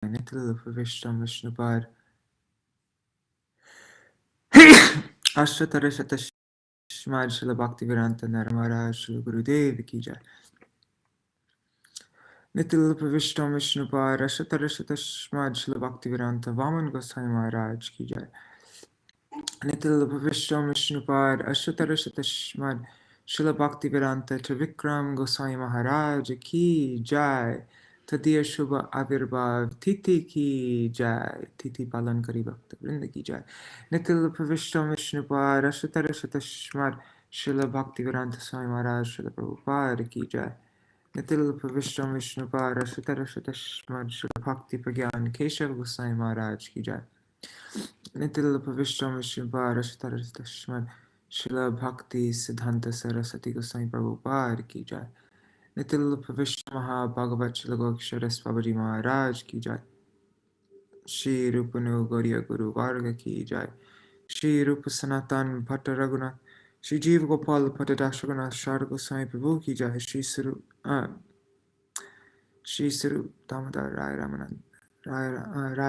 nitya-līlā-praviṣṭa viṣṇupāda aṣtottara-śata-śrī Śrīmad Bhaktivedānta Mahārāja Śrīla Gurudev ki jai. nitya-līlā-praviṣṭa viṣṇupāda aṣtottara-śata-śrī Bhaktivedānta Vāman Gosvāmī Mahārāja ki jai. nitya-līlā-praviṣṭa viṣṇupāda aṣtottara-śata-śrī Bhaktivedānta Trivikrama Gosvāmī Mahārāja ki jai. Tadiya Shubha Avirbhav Titi ki jai. Titi Palan Kari Bhakta Vrinda ki jai. nitya-līlā-praviṣṭa viṣṇupāda aṣtottara-śata-śrī Bhaktivedānta Swami Mahārāja Śrīla Prabhupada ki jai. nitya-līlā-praviṣṭa viṣṇupāda aṣtottara-śata-śrī Bhakti Pragyan Keshav Gosvāmī Mahārāja ki jai. nitya-līlā-praviṣṭa viṣṇupāda aṣtottara-śata-śrī Bhakti Siddhanta Saraswati Gosvāmī Prabhupada ki jai. nitya-līlā-praviṣṭa Mahābhagavat Śrīla Gokṣaras Babaji Mahārāja ki jai. Shri Rupanu Gauriya Guru Varga ki jai. Shri Rupa Sanatan Bhatta Raghunath Shri Jiva Gopal Bhattadash Raghunath Shara Goswami Prabhu ki jai. Shri Sarup Damodar Rai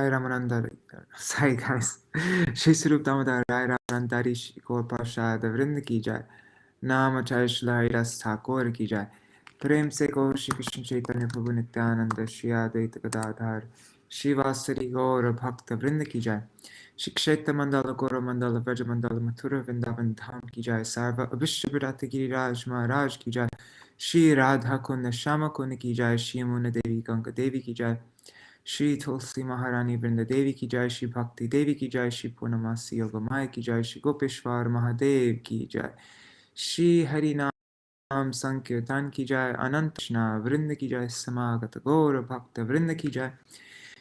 Ramananda. Sorry guys. Shri Sarup Damodar Rai Ramanandari Gaur Parshad Vrinda ki jai. Namacharya Shri Haridas Thakur ki jai. Prem se Gaur Shri Krishna Chaitanya Prabhu Nityananda Shri Advaita Gadadhar Shri Vasari Gaur Bhakta Vrinda ki jai. Shri Kshetra Mandala Gaura Mandala Vraja Mandala Mathura Vrindavan Dham ki jai. Sarva Abhishtabhirata Giriraj Maharaj ki jai. Shri Radha Kunda Shama Kunda ki jai. Shri Yamuna Devi Ganga Devi ki jai. Shri Tulsi Maharani Vrinda Devi ki jai. Shri Bhakti Devi ki jai. Shri Purnamasi Yogamaya ki jai. Shri Gopeshwar Mahadev ki jai. Shri Harinam Sankirtan ki jai. Anant Krishna Vrinda ki jai. Samagata Gaura Bhakta Vrinda ki jai.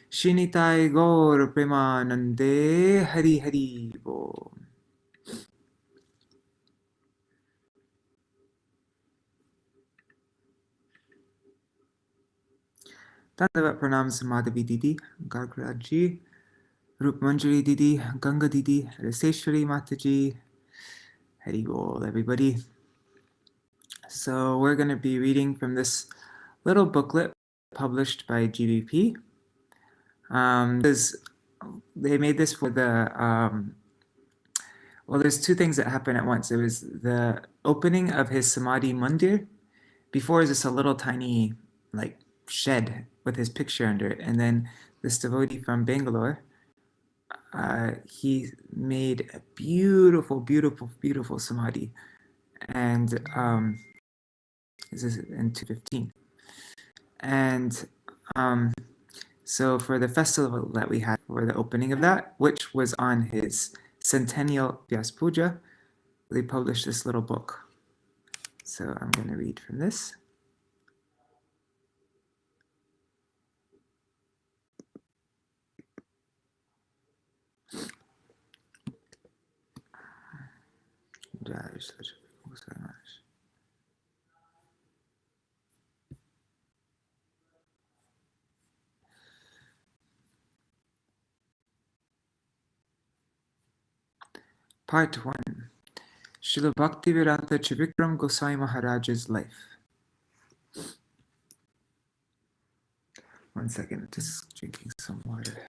Shri Nitai Gaur Premanande Hari Hari Bo. Dandavat Pranam Madhavi Didi, Gargraj ji, Rup Manjari Didi, Ganga Didi, Raseshwari Mataji, Hari Bol, everybody. So we're going to be reading from this little booklet published by GBP. They made this for the, well, there's two things that happen at once. It was the opening of his Samādhi-mandira. Before, it was just a little tiny, like, shed with his picture under it. And then this devotee from Bangalore, he made a beautiful, beautiful, beautiful Samadhi. And this is in 2015. And so for the festival that we had for the opening of that, which was on his centennial Vyas Puja, they published this little book. So I'm going to read from this. Part 1. Srila Bhaktivedānta Trivikrama Gosvāmī Mahāraja's life. One second, just drinking some water.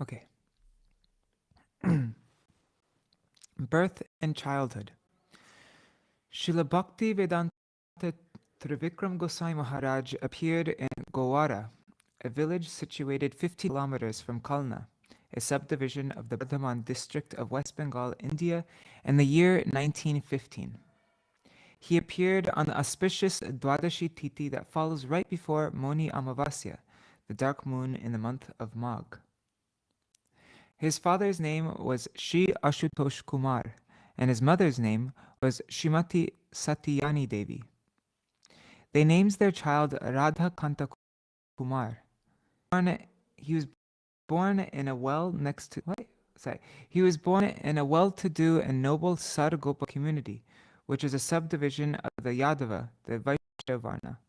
Okay. Birth and childhood. Srila Bhaktivedānta Trivikrama Gosvāmī Mahārāja appeared in Gowara, a village situated 50 kilometers from Kalna, a subdivision of the Bardhaman district of West Bengal, India, in the year 1915. He appeared on the auspicious Dwadashi Tithi that follows right before Moni Amavasya, the dark moon in the month of Magh. His father's name was Shri Ashutosh Kumar, and his mother's name was Srimati Satyani Devi. They named their child Radha Kanta Kumar. He was born in a He was born in a well-to-do and noble Saragopa community, which is a subdivision of the Yadava, the Vaishya Varna.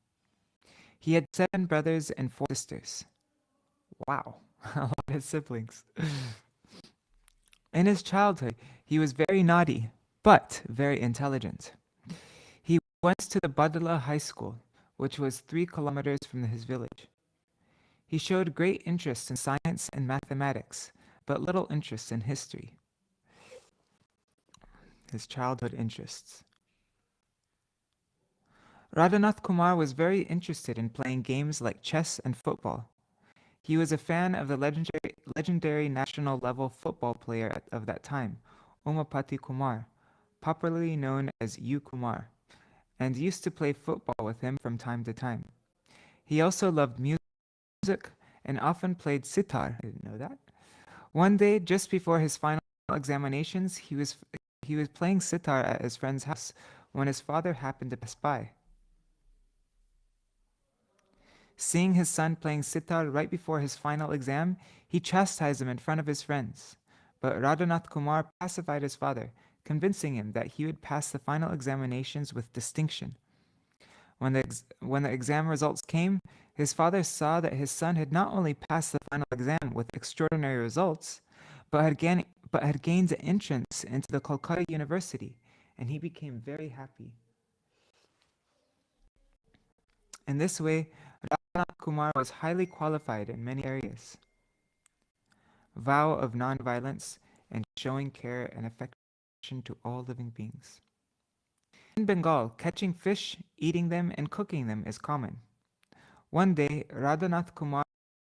He had 7 brothers and 4 sisters. Wow, a lot of siblings. In his childhood, he was very naughty, but very intelligent. He went to the Badala High School, which was 3 kilometers from his village. He showed great interest in science and mathematics, but little interest in history. His childhood interests. Radhanath Kumar was very interested in playing games like chess and football. He was a fan of the legendary national level football player of that time, Umapati Kumar, popularly known as U Kumar, and used to play football with him from time to time. He also loved music and often played sitar. I didn't know that. One day, just before his final examinations, he was playing sitar at his friend's house when his father happened to pass by. Seeing his son playing sitar right before his final exam, he chastised him in front of his friends. But Radhanath Kumar pacified his father, convincing him that he would pass the final examinations with distinction. When the exam results came, his father saw that his son had not only passed the final exam with extraordinary results, but had gained an entrance into the Kolkata University, and he became very happy. In this way, Radhanath Kumar was highly qualified in many areas. Vow of non-violence and showing care and affection to all living beings. In Bengal, catching fish, eating them, and cooking them is common. One day, Radhanath Kumar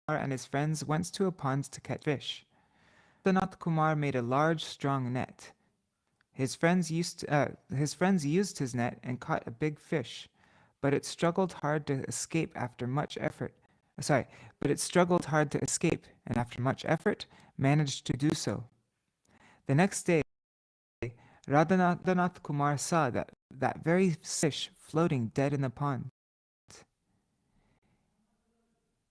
and his friends went to a pond to catch fish. Radhanath Kumar made a large, strong net. His friends used his net and caught a big fish, but it struggled hard to escape after much effort. And after much effort, managed to do so. The next day, Radhanath Kumar saw that very fish floating dead in the pond.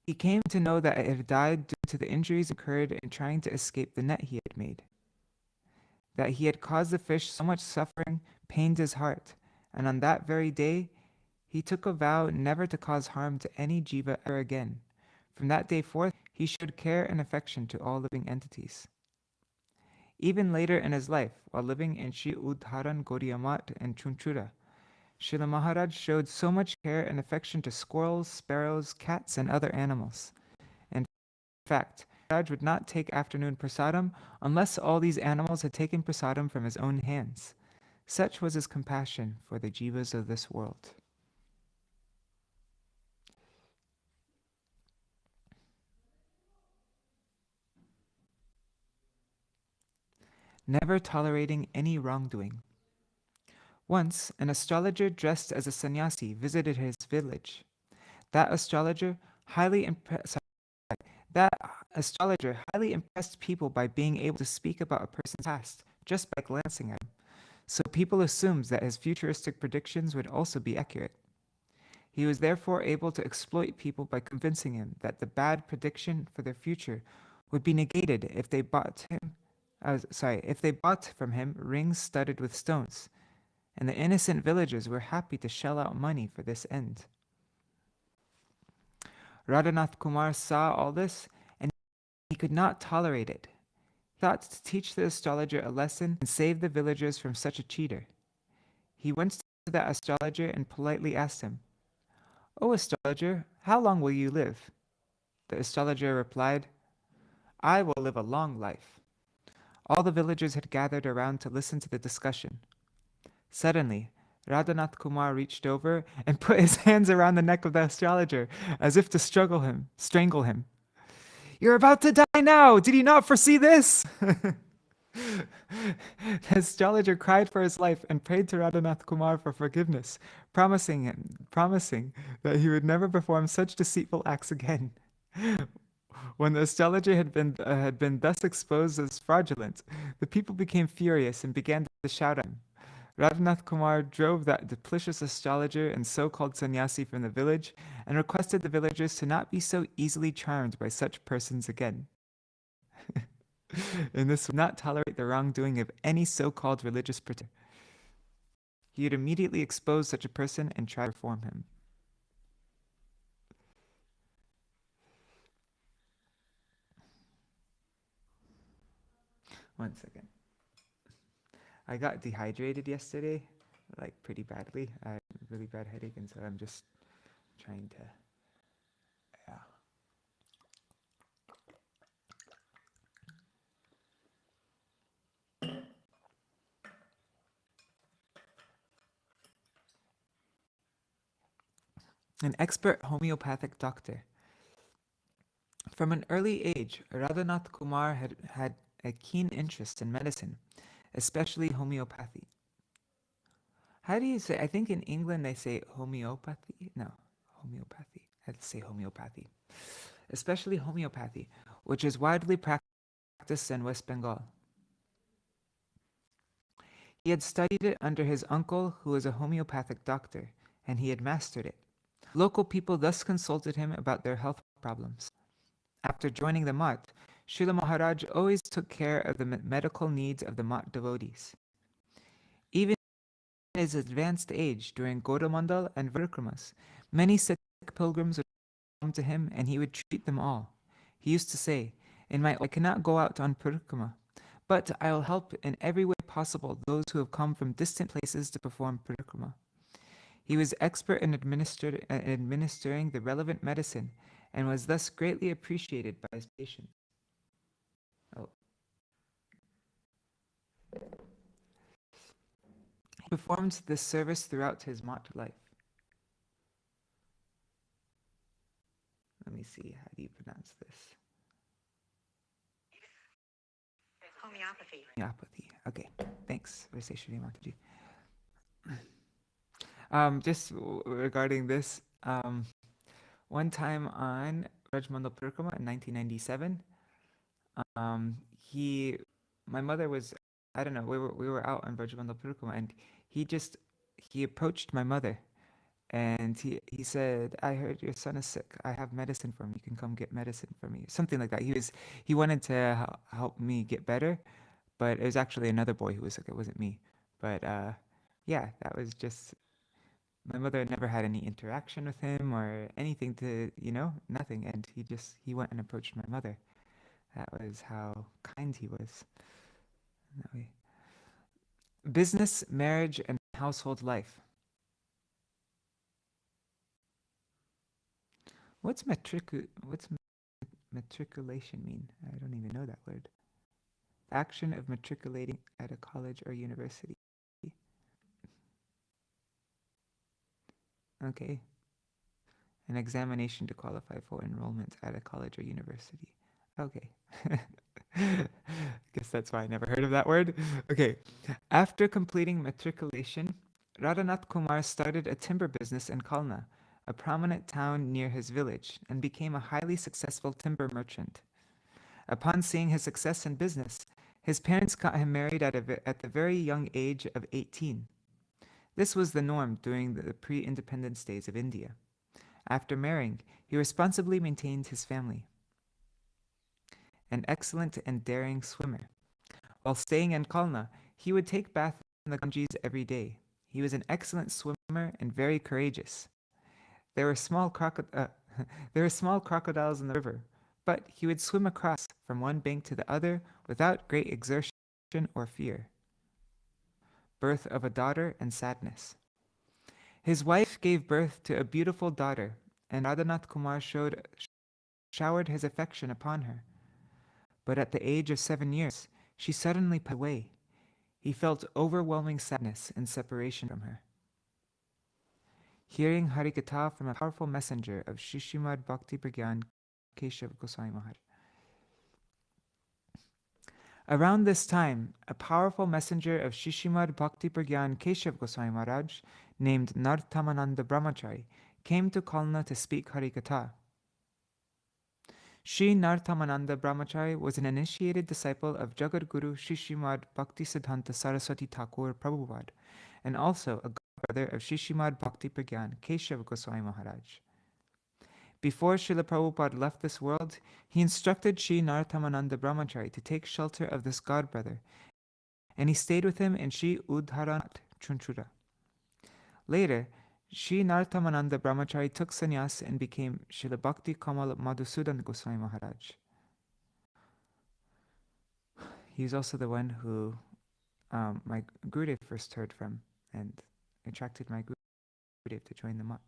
He came to know that it had died due to the injuries incurred in trying to escape the net he had made. That he had caused the fish so much suffering pained his heart, and on that very day, he took a vow never to cause harm to any jiva ever again. From that day forth, he showed care and affection to all living entities. Even later in his life, while living in Sri Udharan Gaudiya Math in Chunchura, Srila Mahārāja showed so much care and affection to squirrels, sparrows, cats, and other animals. In fact, Mahārāja would not take afternoon prasadam unless all these animals had taken prasadam from his own hands. Such was his compassion for the jivas of this world. Never tolerating any wrongdoing. Once, an astrologer dressed as a sannyasi visited his village. That astrologer highly impressed people by being able to speak about a person's past just by glancing at him. So people assumed that his futuristic predictions would also be accurate. He was therefore able to exploit people by convincing him that the bad prediction for their future would be negated if they bought from him rings studded with stones, and the innocent villagers were happy to shell out money for this end. Radhanath Kumar saw all this, and he could not tolerate it. He thought to teach the astrologer a lesson and save the villagers from such a cheater. He went to that astrologer and politely asked him, "O astrologer, how long will you live?" The astrologer replied, "I will live a long life." All the villagers had gathered around to listen to the discussion. Suddenly, Radhanath Kumar reached over and put his hands around the neck of the astrologer as if to strangle him. "You're about to die now! Did you not foresee this?" The astrologer cried for his life and prayed to Radhanath Kumar for forgiveness, promising that he would never perform such deceitful acts again. When the astrologer had been thus exposed as fraudulent, the people became furious and began to shout at him. Radhanath Kumar drove that duplicitous astrologer and so-called sannyasi from the village and requested the villagers to not be so easily charmed by such persons again. In this, would not tolerate the wrongdoing of any so-called religious pretender. He would immediately expose such a person and try to reform him. One second. I got dehydrated yesterday, like pretty badly. I had a really bad headache, and so I'm just trying to, yeah. An expert homeopathic doctor. From an early age, Radhanath Kumar had a keen interest in medicine, especially homeopathy. How do you say? I think in England they say homeopathy. No, homeopathy. I'd say homeopathy. Especially homeopathy, which is widely practiced in West Bengal. He had studied it under his uncle, who was a homeopathic doctor, and he had mastered it. Local people thus consulted him about their health problems. After joining the Math, Srila Mahārāja always took care of the medical needs of the Math devotees. Even in his advanced age, during Godamandal and Viṣṇupādas, many sick pilgrims would come to him and he would treat them all. He used to say, I cannot go out on Parikrama, but I will help in every way possible those who have come from distant places to perform Parikrama. He was expert in administering the relevant medicine and was thus greatly appreciated by his patients. He performed this service throughout his Math life. Let me see, how do you pronounce this? Homeopathy. Okay, thanks. Śrīmad. Just regarding this, one time on Rajmandal Trivikrama in 1997, my mother was, I don't know, we were out on Rajmandal Trivikrama, and he approached my mother, and he said, "I heard your son is sick. I have medicine for him. You can come get medicine for me." Something like that. He wanted to help me get better, but it was actually another boy who was sick. It wasn't me. But yeah, that was just. My mother never had any interaction with him or anything to, nothing. And he went and approached my mother. That was how kind he was. That way. Business, marriage, and household life. What's matriculation mean? I don't even know that word. Action of matriculating at a college or university. Okay. An examination to qualify for enrollment at a college or university. Okay. Guess that's why I never heard of that word. Okay. After completing matriculation, Radhanath Kumar started a timber business in Kalna, a prominent town near his village, and became a highly successful timber merchant. Upon seeing his success in business, his parents got him married at the very young age of 18. This was the norm during the pre-independence days of India. After marrying, he responsibly maintained his family. An excellent and daring swimmer. While staying in Kalna, he would take bath in the Ganges every day. He was an excellent swimmer and very courageous. There were small crocodiles in the river, but he would swim across from one bank to the other without great exertion or fear. Birth of a daughter and sadness. His wife gave birth to a beautiful daughter, and Radhanath Kumar showered his affection upon her. But at the age of 7 years, she suddenly passed away. He felt overwhelming sadness and separation from her. Hearing Harikatha from a powerful messenger of Śrīmad Bhakti-Pragyan Keshav Gosvāmī Mahārāja. Around this time, a powerful messenger of Śrīmad Bhakti-Pragyan Keshav Gosvāmī Mahārāja named Nartamananda Brahmachari came to Kalna to speak Harikatha. Sri Nartamananda Brahmachari was an initiated disciple of Jagadguru Śrīmad Bhaktisiddhanta Saraswati Thakur Prabhupada, and also a brother of Śrīmad Bhakti-Pragyan Keshav Gosvāmī Mahārāja. Before Srila Prabhupada left this world, he instructed Sri Narottam-Ananda Brahmachari to take shelter of this godbrother, and he stayed with him in Sri Udharanat, Chunchura. Later, Sri Narottam-Ananda Brahmachari took sannyas and became Srila Bhakti Kamal Madhusudan Goswami Maharaj. He's also the one who my Gurudev first heard from and attracted my Gurudev to join them up.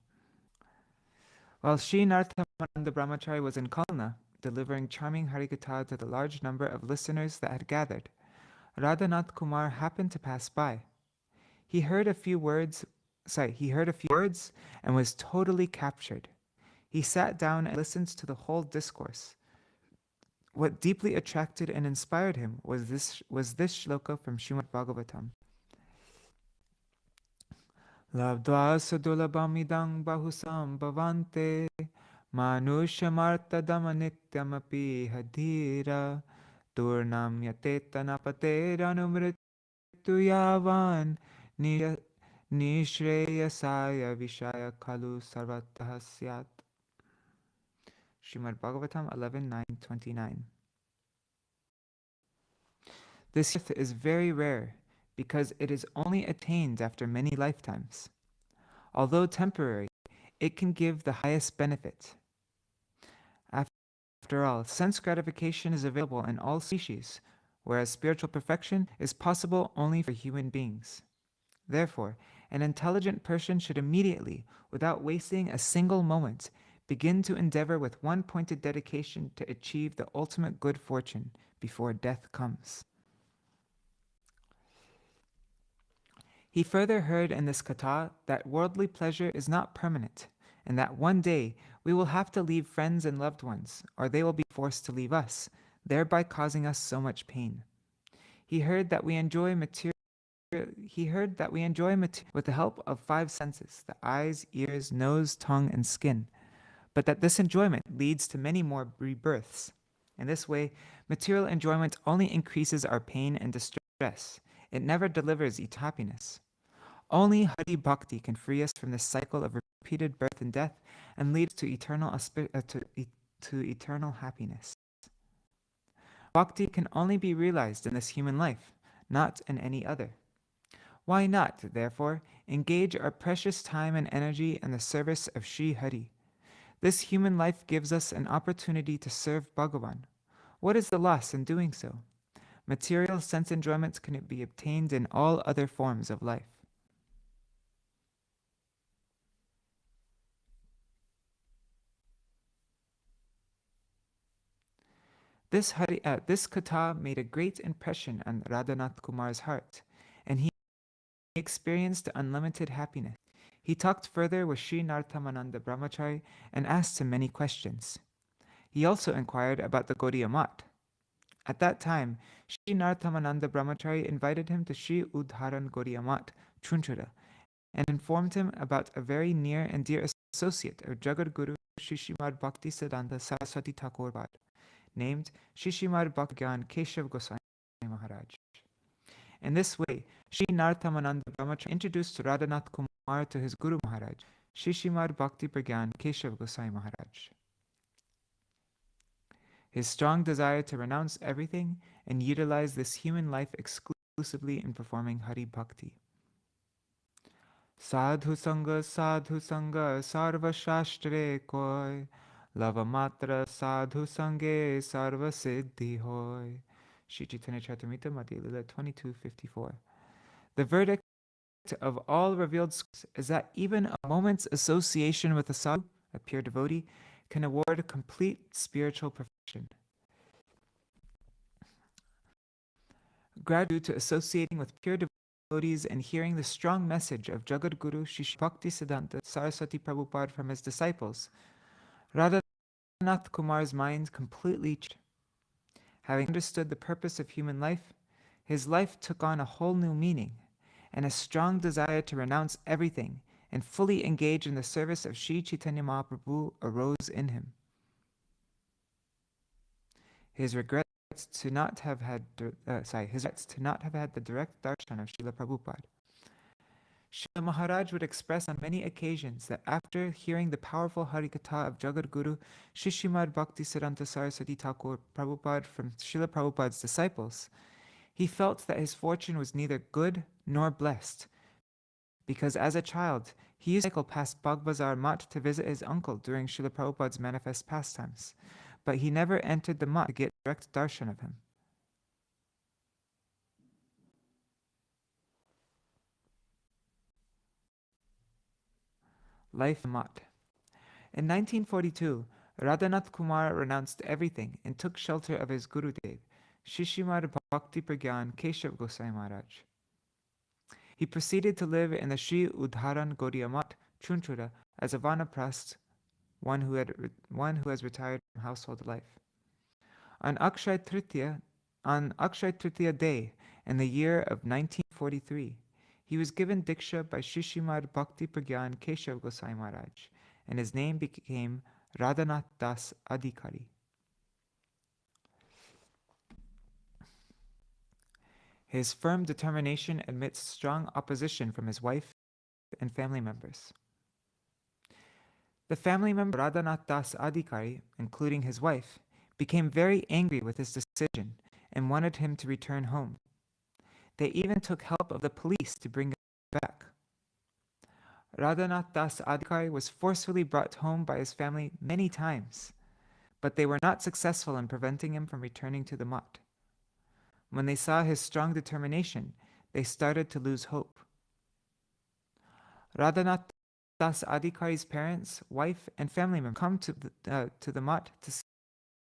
While Sri Narottam-Ananda Brahmachari was in Kalna, delivering charming Harikatha to the large number of listeners that had gathered, Radhanath Kumar happened to pass by. He heard a few words and was totally captured. He sat down and listened to the whole discourse. What deeply attracted and inspired him was this shloka from Śrīmad Bhagavatam. Labdva sadulabhamidang bahusam bhavante manushamartadama nityamapi hadira turnam yatetanapate ranumrittu nishreyasaya vishaya khalu sarvatah syat. Śrīmad Bhagavatam 11:9-29. This youth is very rare because it is only attained after many lifetimes. Although temporary, it can give the highest benefit. After all, sense gratification is available in all species, whereas spiritual perfection is possible only for human beings. Therefore, an intelligent person should immediately, without wasting a single moment, begin to endeavor with one-pointed dedication to achieve the ultimate good fortune before death comes. He further heard in this katha that worldly pleasure is not permanent, and that one day we will have to leave friends and loved ones, or they will be forced to leave us, thereby causing us so much pain. He heard that we enjoy material with the help of 5 senses, the eyes, ears, nose, tongue, and skin, but that this enjoyment leads to many more rebirths. In this way, material enjoyment only increases our pain and distress. It never delivers happiness. Only Hari Bhakti can free us from this cycle of repeated birth and death and lead us to eternal happiness. Bhakti can only be realized in this human life, not in any other. Why not, therefore, engage our precious time and energy in the service of Sri Hari? This human life gives us an opportunity to serve Bhagavan. What is the loss in doing so? Material sense enjoyments can be obtained in all other forms of life. This katha made a great impression on Radhanath Kumar's heart, and he experienced unlimited happiness. He talked further with Sri Narottam-Ananda Brahmachari and asked him many questions. He also inquired about the Gaudiya Math. At that time, Sri Narottam-Ananda Brahmachari invited him to Sri Udharan Gaudiya Math, Chunchura, and informed him about a very near and dear associate of Jagadguru Śrīmad Bhaktivedānta Saraswati Thakur Bhad, named Śrīmad Bhaktivedānta Keshav Goswami Maharaj. In this way, Sri Narottam-Ananda Brahmachari introduced Radhanath Kumar to his Guru Maharaj, Śrīmad Bhaktivedānta Keshav Goswami Maharaj. His strong desire to renounce everything and utilize this human life exclusively in performing Hari Bhakti. Sadhu Sangha Sarva Shastre Koi Lava Matra Sadhu Sanghe Sarva Siddhi Hoy. Shri Chaitanya Charitamrita Nitya-līlā 22:54. The verdict of all revealed scriptures is that even a moment's association with a sadhu, a pure devotee, can award complete spiritual perfection. Gratitude to associating with pure devotees and hearing the strong message of Jagadguru Sri Bhaktisiddhanta Saraswati Prabhupada from his disciples, Radhanath Kumar's mind completely changed. Having understood the purpose of human life, his life took on a whole new meaning, and a strong desire to renounce everything and fully engage in the service of Sri Chaitanya Mahaprabhu arose in him. His regrets to not have had the direct darshan of Srila Prabhupada. Srila Mahārāja would express on many occasions that after hearing the powerful Harikatha of Jagadguru Śrīmad Bhaktisiddhanta Saraswati Thakur Prabhupada from Srila Prabhupada's disciples, he felt that his fortune was neither good nor blessed, because as a child, he used to cycle past Bagbazar Mat to visit his uncle during Srila Prabhupada's manifest pastimes, but he never entered the Mat to get direct darshan of him. Life in Mat. In 1942, Radhanath Kumar renounced everything and took shelter of his Gurudev, Śrīmad Bhakti Pragyan Keshav Goswami Maharaj. He proceeded to live in the Sri Udharan Gaudiya Mat, Chunchura, as a Vanaprastha, one who has retired from household life. On Akshay Tritiya Day, in the year of 1943, he was given Diksha by Śrīmad Bhakti Pragyan Keshav Goswami Maharaj, and his name became Radhanath Das Adhikari. His firm determination amidst strong opposition from his wife and family members. The family member Radhanath Das Adhikari, including his wife, became very angry with his decision and wanted him to return home. They even took help of the police to bring him back. Radhanath Das Adhikari was forcefully brought home by his family many times, but they were not successful in preventing him from returning to the Mat. When they saw his strong determination, they started to lose hope. Radhanath Das Adhikari's parents, wife, and family members come to the Mat to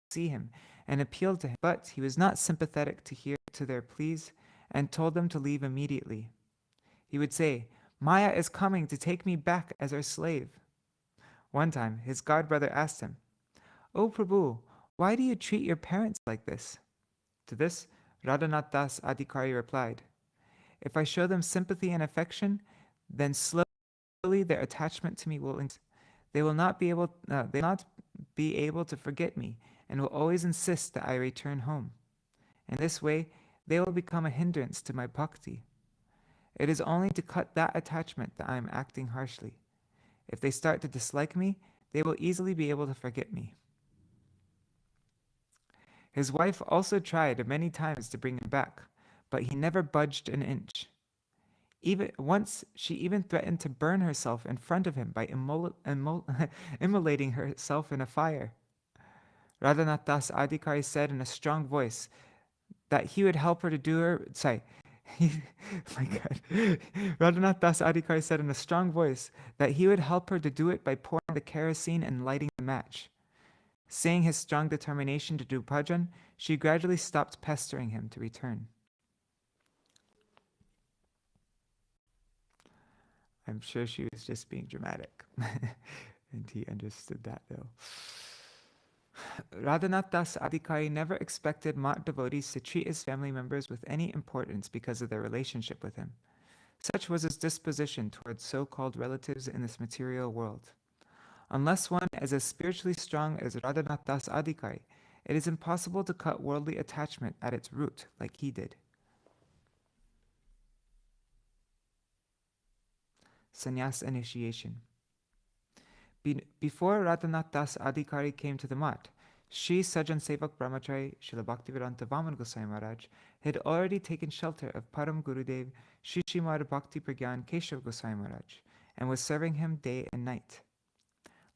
see him and appealed to him, but he was not sympathetic to hear to their pleas and told them to leave immediately. He would say, "Maya is coming to take me back as her slave." One time, his godbrother asked him, "O Prabhu, why do you treat your parents like this?" To this, Radhanath Das Adhikari replied, "If I show them sympathy and affection, then slowly their attachment to me will increase. They will not be able to forget me and will always insist that I return home. In this way, they will become a hindrance to my bhakti. It is only to cut that attachment that I am acting harshly. If they start to dislike me, they will easily be able to forget me." His wife also tried many times to bring him back, but he never budged an inch. Once, she even threatened to burn herself in front of him by immolating herself in a fire. Radhanath Das Adhikari said in a strong voice that he would help her to do her. Radhanath Das Adhikari said in a strong voice that he would help her to do it by pouring the kerosene and lighting the match. Seeing his strong determination to do bhajan, she gradually stopped pestering him to return. I'm sure she was just being dramatic, and he understood that though. Radhanath Das Adhikari never expected Mat devotees to treat his family members with any importance because of their relationship with him. Such was his disposition towards so-called relatives in this material world. Unless one is as spiritually strong as Radhanath Das Adhikari, it is impossible to cut worldly attachment at its root like he did. Sannyas initiation. Before Radhanath Das Adhikari came to the Mat, Sri Sajan Sevak Brahmachari Srila Bhaktivedānta Vaman Goswami Maharaj had already taken shelter of Param Gurudev Śrīmad Bhakti Pragyan Keshav Goswami Maharaj and was serving him day and night.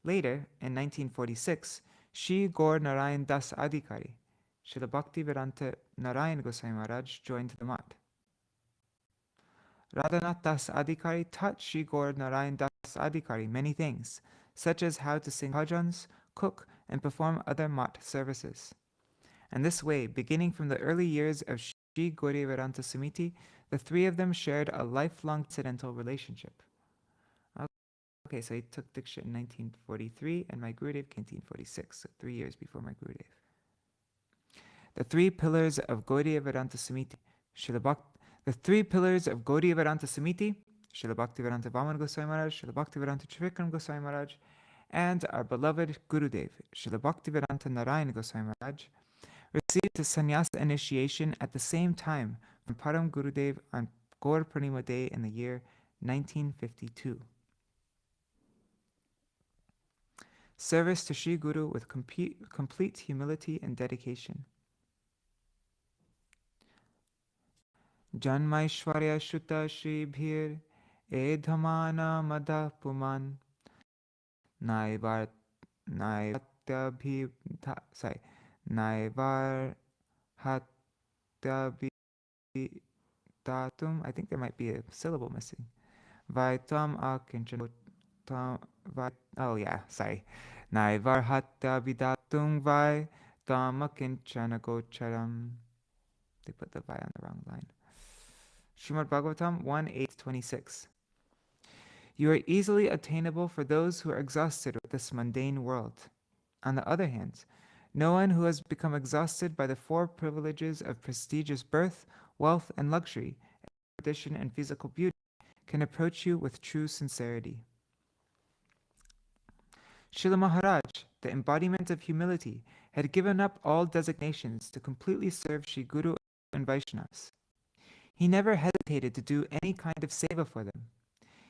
Later, in 1946, Sri Gaur Narayan Das Adhikari, Srila Bhaktivedānta Narayan Goswami Maharaj joined the Mat. Radhanath Das Adhikari taught Sri Gaur Narayan Das Adhikari many things, such as how to sing bhajans, cook, and perform other Mat services. And this way, beginning from the early years of Sri Gaudiya Vedanta Samiti, the three of them shared a lifelong transcendental relationship. Okay, so he took Diksha in 1943, and my Gurudev came in 1946, so 3 years before my Gurudev. The three pillars of Gaudiya Vedanta Samiti, Srila Bhaktivedānta Vaman Goswami Maharaj, Srila Bhaktivedānta Trivikrama Goswami Maharaj, and our beloved Gurudev, Srila Bhaktivedānta Narayan Goswami Maharaj, received the sannyas initiation at the same time from Param Gurudev on Gaur Purnima Day in the year 1952. Service to Sri Guru with complete humility and dedication. Janmaishwarya Shuta Shri Bhir Edhamana Madha Puman Naivar Naivarhatyavidhatum. I think there might be a syllable missing. Vaitam akinchan. Naivarhatyavidhatum vaitam akinchana gocharam. They put the vai on the wrong line. Śrīmad Bhagavatam 1:8-26. You are easily attainable for those who are exhausted with this mundane world. On the other hand, no one who has become exhausted by the four privileges of prestigious birth, wealth, and luxury, erudition, and physical beauty, can approach you with true sincerity. Srila Mahārāja, the embodiment of humility, had given up all designations to completely serve Sri Guru and Vaishnavas. He never hesitated to do any kind of seva for them.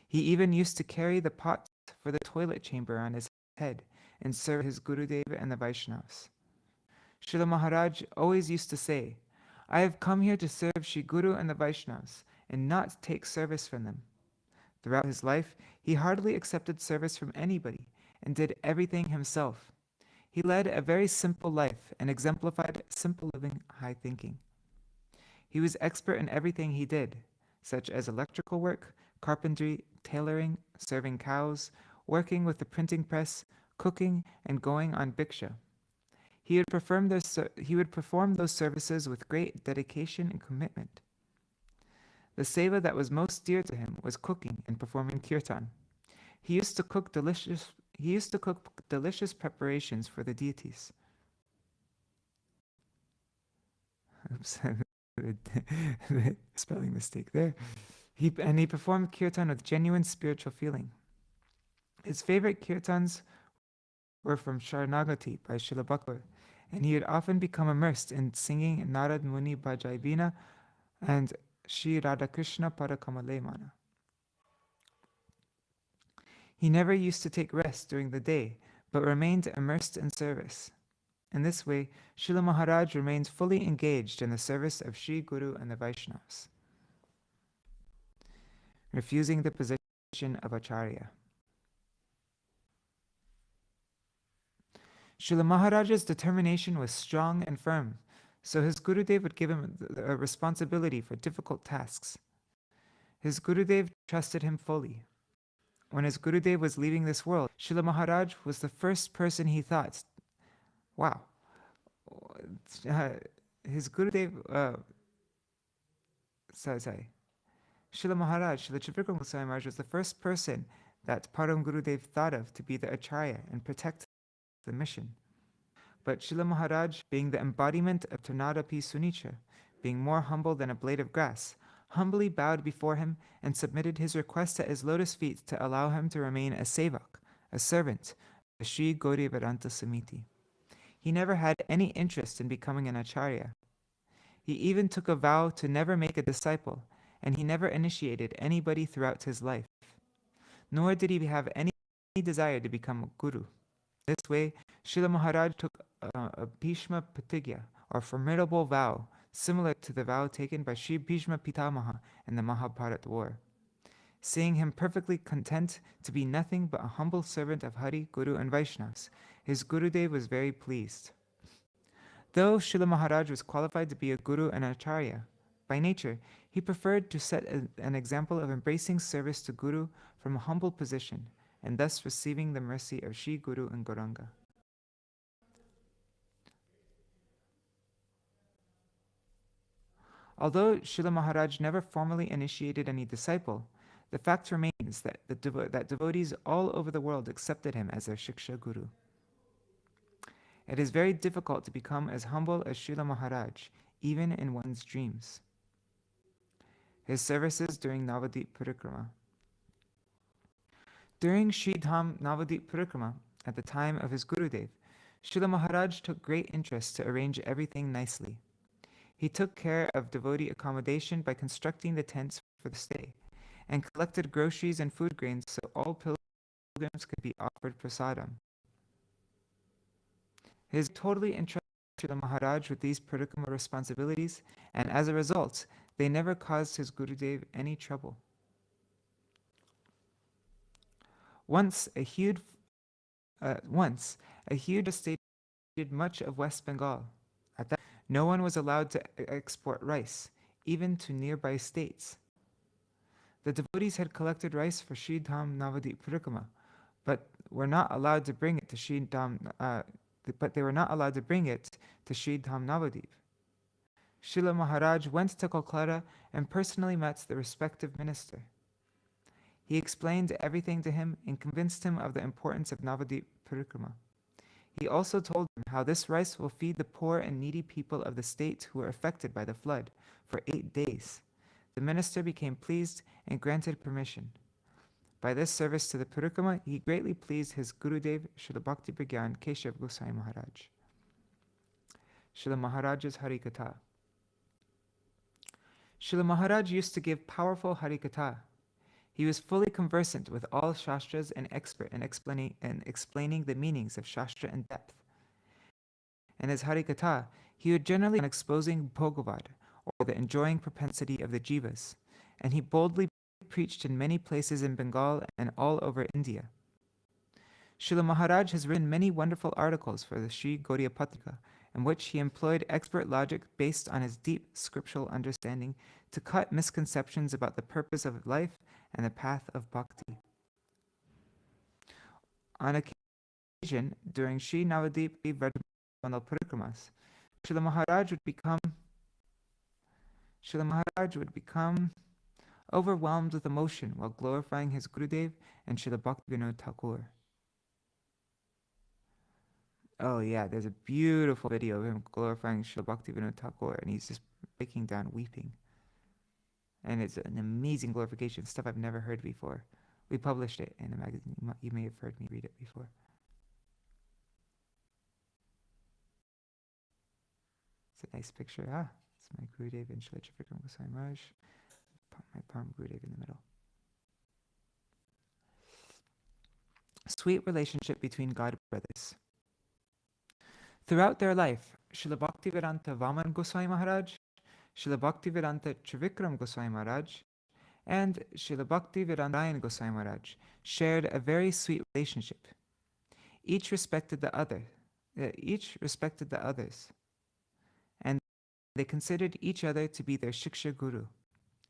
He even used to carry the pot for the toilet chamber on his head and serve his Gurudeva and the Vaishnavas. Srila Mahārāja always used to say, I have come here to serve Sri Guru and the Vaishnavas and not take service from them. Throughout his life, he hardly accepted service from anybody and did everything himself. He led a very simple life and exemplified simple living, high thinking. He was expert in everything he did, such as electrical work, carpentry, tailoring, serving cows, working with the printing press, cooking, and going on bhiksha. He would perform those services with great dedication and commitment. The seva that was most dear to him was cooking and performing kirtan. He used to cook delicious preparations for the deities. Oops, the spelling mistake there. He performed kirtan with genuine spiritual feeling. His favorite kirtans were from Sharanagati by Srila Bhakti, and he would often become immersed in singing Narad Muni Bhajai Vina and Shri Radhakrishna Parakamalemana. He never used to take rest during the day, but remained immersed in service. In this way, Srila Mahārāja remained fully engaged in the service of Sri Guru and the Vaishnavas, refusing the position of Acharya. Srila Mahārāja's determination was strong and firm, so his Gurudev would give him a responsibility for difficult tasks. His Gurudev trusted him fully. When his Gurudev was leaving this world, Srila Mahārāja was the first person he thought, wow, his Gurudev, Srila Mahārāja, Srila Trivikrama Gosvāmī Mahārāja was the first person that Param Gurudev thought of to be the Acharya and protect the mission. But Srila Mahārāja, being the embodiment of Tanadapi Sunitra, being more humble than a blade of grass, humbly bowed before him and submitted his request at his lotus feet to allow him to remain a sevak, a servant, of Sri Gaudiya Samiti. He never had any interest in becoming an acharya. He even took a vow to never make a disciple, and he never initiated anybody throughout his life. Nor did he have any desire to become a guru. This way, Srila Mahārāja took a Bhishma Pratigya, or formidable vow, similar to the vow taken by Sri Bhishma Pitamaha in the Mahabharata war. Seeing him perfectly content to be nothing but a humble servant of Hari, Guru, and Vaishnavas, his Gurudev was very pleased. Though Srila Mahārāja was qualified to be a guru and acharya, by nature, he preferred to set an example of embracing service to Guru from a humble position, and thus receiving the mercy of Sri Guru and Gauranga. Although Srila Mahārāja never formally initiated any disciple, the fact remains that that devotees all over the world accepted him as their Shiksha Guru. It is very difficult to become as humble as Srila Mahārāja, even in one's dreams. His services during Navadvip Parikrama. During Sri Dham Navadvip Parikrama, at the time of his Gurudev, Srila Mahārāja took great interest to arrange everything nicely. He took care of devotee accommodation by constructing the tents for the stay, and collected groceries and food grains so all pilgrims could be offered prasadam. His totally entrusted Srila Maharaj with these Trivikrama responsibilities, and as a result, they never caused his Gurudev any trouble. Once a huge estate much of West Bengal. At that, no one was allowed to export rice, even to nearby states. The devotees had collected rice for Sri Dham Navadip Trivikrama, but were not allowed to bring it to Sri Dham. But they were not allowed to bring it to Sri Dham Navadip. Srila Maharaj went to Kolkata and personally met the respective minister. He explained everything to him and convinced him of the importance of Navadip Trivikrama. He also told him how this rice will feed the poor and needy people of the state who were affected by the flood for 8 days. The minister became pleased and granted permission. By this service to the Trivikrama, he greatly pleased his Gurudev, Srila Bhaktivedānta Keshav Goswami Maharaj. Srila Mahārāja's Harikatha. Srila Maharaj used to give powerful Harikatha. He was fully conversant with all Shastras and expert in explaining the meanings of Shastra in depth. In his Harikatha, he would generally on exposing Bhogavad, or the enjoying propensity of the jivas, and he boldly preached in many places in Bengal and all over India. Srila Maharaj has written many wonderful articles for the Sri Gaudiya Patrika, in which he employed expert logic based on his deep scriptural understanding to cut misconceptions about the purpose of life and the path of bhakti. On occasion, during Sri Navadip Vrajamandal Parikramas, Srila Maharaj would become overwhelmed with emotion while glorifying his Gurudev and Srila Bhaktivinoda Thakur. Oh yeah, there's a beautiful video of him glorifying Srila Bhaktivinoda Thakur, and he's just breaking down weeping. And it's an amazing glorification, stuff I've never heard before. We published it in a magazine. You may have heard me read it before. It's a nice picture. It's my Gurudev and Srila Trivikrama Goswami Maharaj. My Param Gurudev in the middle. Sweet relationship between God brothers. Throughout their life, Srila Bhaktivedānta Vaman Goswami Maharaj, Srila Bhaktivedānta Trivikrama Goswami Maharaj, and Srila Bhaktivedānta Goswami Maharaj shared a very sweet relationship. Each respected the others, and they considered each other to be their Shiksha Guru.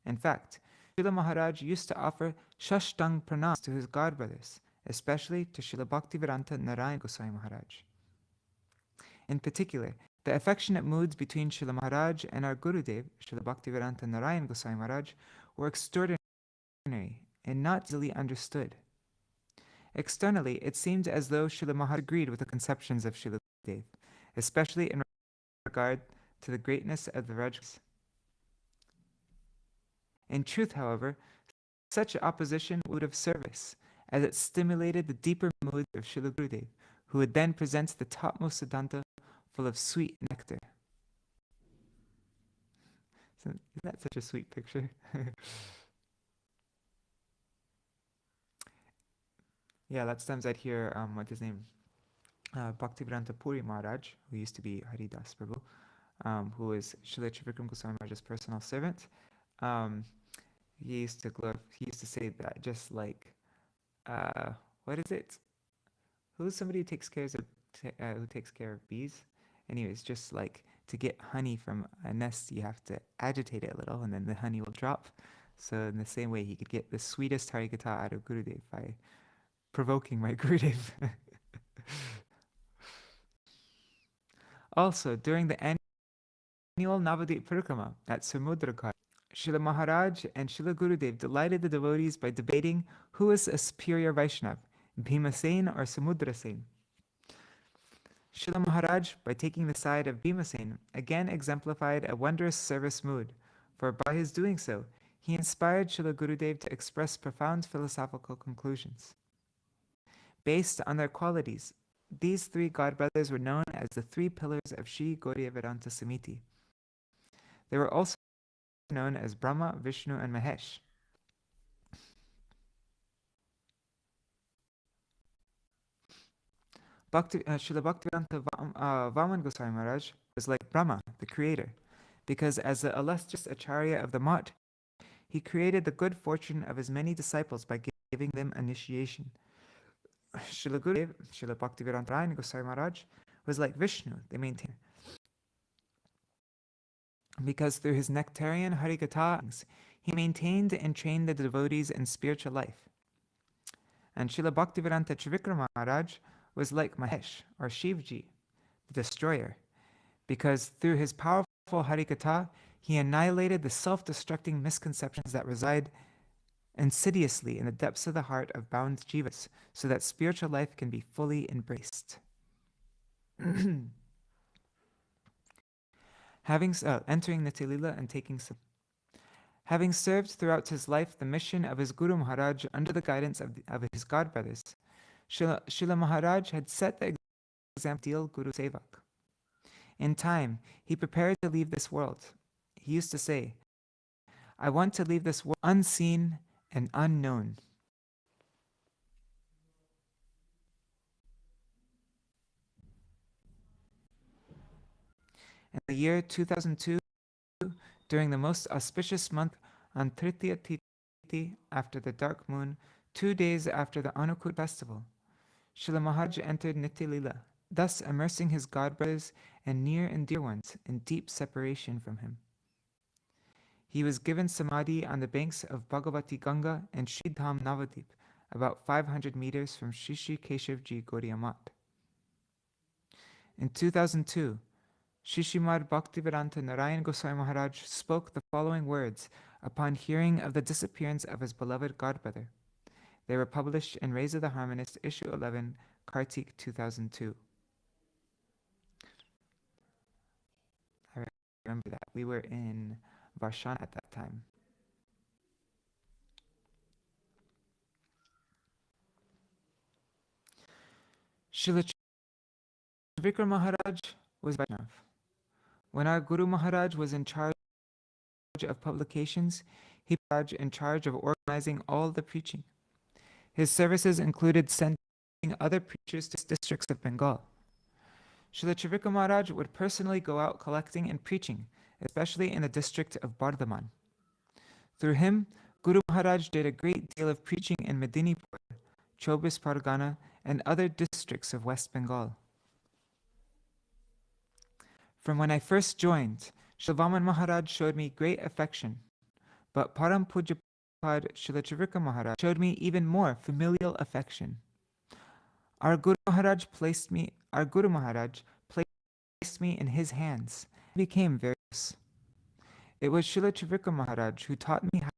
In fact, Srila Maharaj used to offer Shashtang Pranam to his godbrothers, especially to Srila Bhaktivedānta Narayana Goswami Maharaj. In particular, the affectionate moods between Srila Maharaj and our Gurudev, Srila Bhaktivedānta Narayana Goswami Maharaj, were extraordinary and not easily understood. Externally, it seemed as though Srila Maharaj agreed with the conceptions of Srila Gurudev, especially in regard to the greatness of the Rajas. In truth, however, such opposition would have service, as it stimulated the deeper moods of Srila Gurudev, who would then present the topmost Siddhanta full of sweet nectar. So, isn't that such a sweet picture? Yeah, lots of times I'd hear, what's his name? Bhaktivedānta Puri Maharaj, who used to be Haridas Prabhu, who was Srila Trivikrama Goswami Maharaj's personal servant. He used to say that just like, what is it? Who's somebody who takes care of bees? Anyways, just like to get honey from a nest, you have to agitate it a little, and then the honey will drop. So in the same way, he could get the sweetest Harikatha out of Gurudev by provoking my Gurudev. Also, during the annual Navadip Parikrama at Samudrakar, Srila Maharaj and Srila Gurudev delighted the devotees by debating who is a superior Vaishnav, Bhimasen or Samudrasen. Srila Maharaj, by taking the side of Bhimasen, again exemplified a wondrous service mood, for by his doing so, he inspired Srila Gurudev to express profound philosophical conclusions. Based on their qualities, these three godbrothers were known as the three pillars of Sri Gaudiya Vedanta Samiti. They were also known as Brahma, Vishnu, and Mahesh. Srila Bhaktivedānta Vaman Goswami Maharaj was like Brahma, the creator, because as the illustrious Acharya of the Math, he created the good fortune of his many disciples by giving them initiation. Srila Gurudev, Srila Bhaktivedānta Goswami Maharaj, was like Vishnu, the maintainer, because through his nectarian Harikatha, he maintained and trained the devotees in spiritual life. And Srila Bhaktivedānta Trivikrama Maharaj was like Mahesh, or Shivji, the destroyer, because through his powerful Harikatha, he annihilated the self-destructing misconceptions that reside insidiously in the depths of the heart of bound jivas, so that spiritual life can be fully embraced. Entering nitya-līlā and taking some. Having served throughout his life the mission of his Guru Maharaj under the guidance of his godbrothers, Srila Maharaj had set the example Guru Sevak. In time, he prepared to leave this world. He used to say, "I want to leave this world unseen and unknown." In the year 2002, during the most auspicious month on Tritiya-titi, after the dark moon, 2 days after the Anukut festival, Srila Maharaj entered nitya-līlā, thus immersing his godbrothers and near and dear ones in deep separation from him. He was given samadhi on the banks of Bhagavati Ganga and Sridham Navadip, about 500 meters from Shri Shri Keshavji Gaudiya Math. In 2002, Śrīmad Bhaktivedānta Narayan Goswami Maharaj spoke the following words upon hearing of the disappearance of his beloved godbrother. They were published in Rays of the Harmonist, issue 11, Kartik 2002. I remember that. We were in Varshana at that time. Srila Trivikrama Maharaj was Vaishnav. When our Guru Maharaj was in charge of publications, he was in charge of organizing all the preaching. His services included sending other preachers to districts of Bengal. Srila Trivikrama Maharaj would personally go out collecting and preaching, especially in the district of Bardhaman. Through him, Guru Maharaj did a great deal of preaching in Medinipur, Chobis Pargana, and other districts of West Bengal. From when I first joined, Srila Vaman Maharaj showed me great affection, but Param Pujapad Srila Trivikrama Maharaj showed me even more familial affection. Our Guru Maharaj placed me in his hands. I became very close. It was Srila Trivikrama Maharaj who taught me how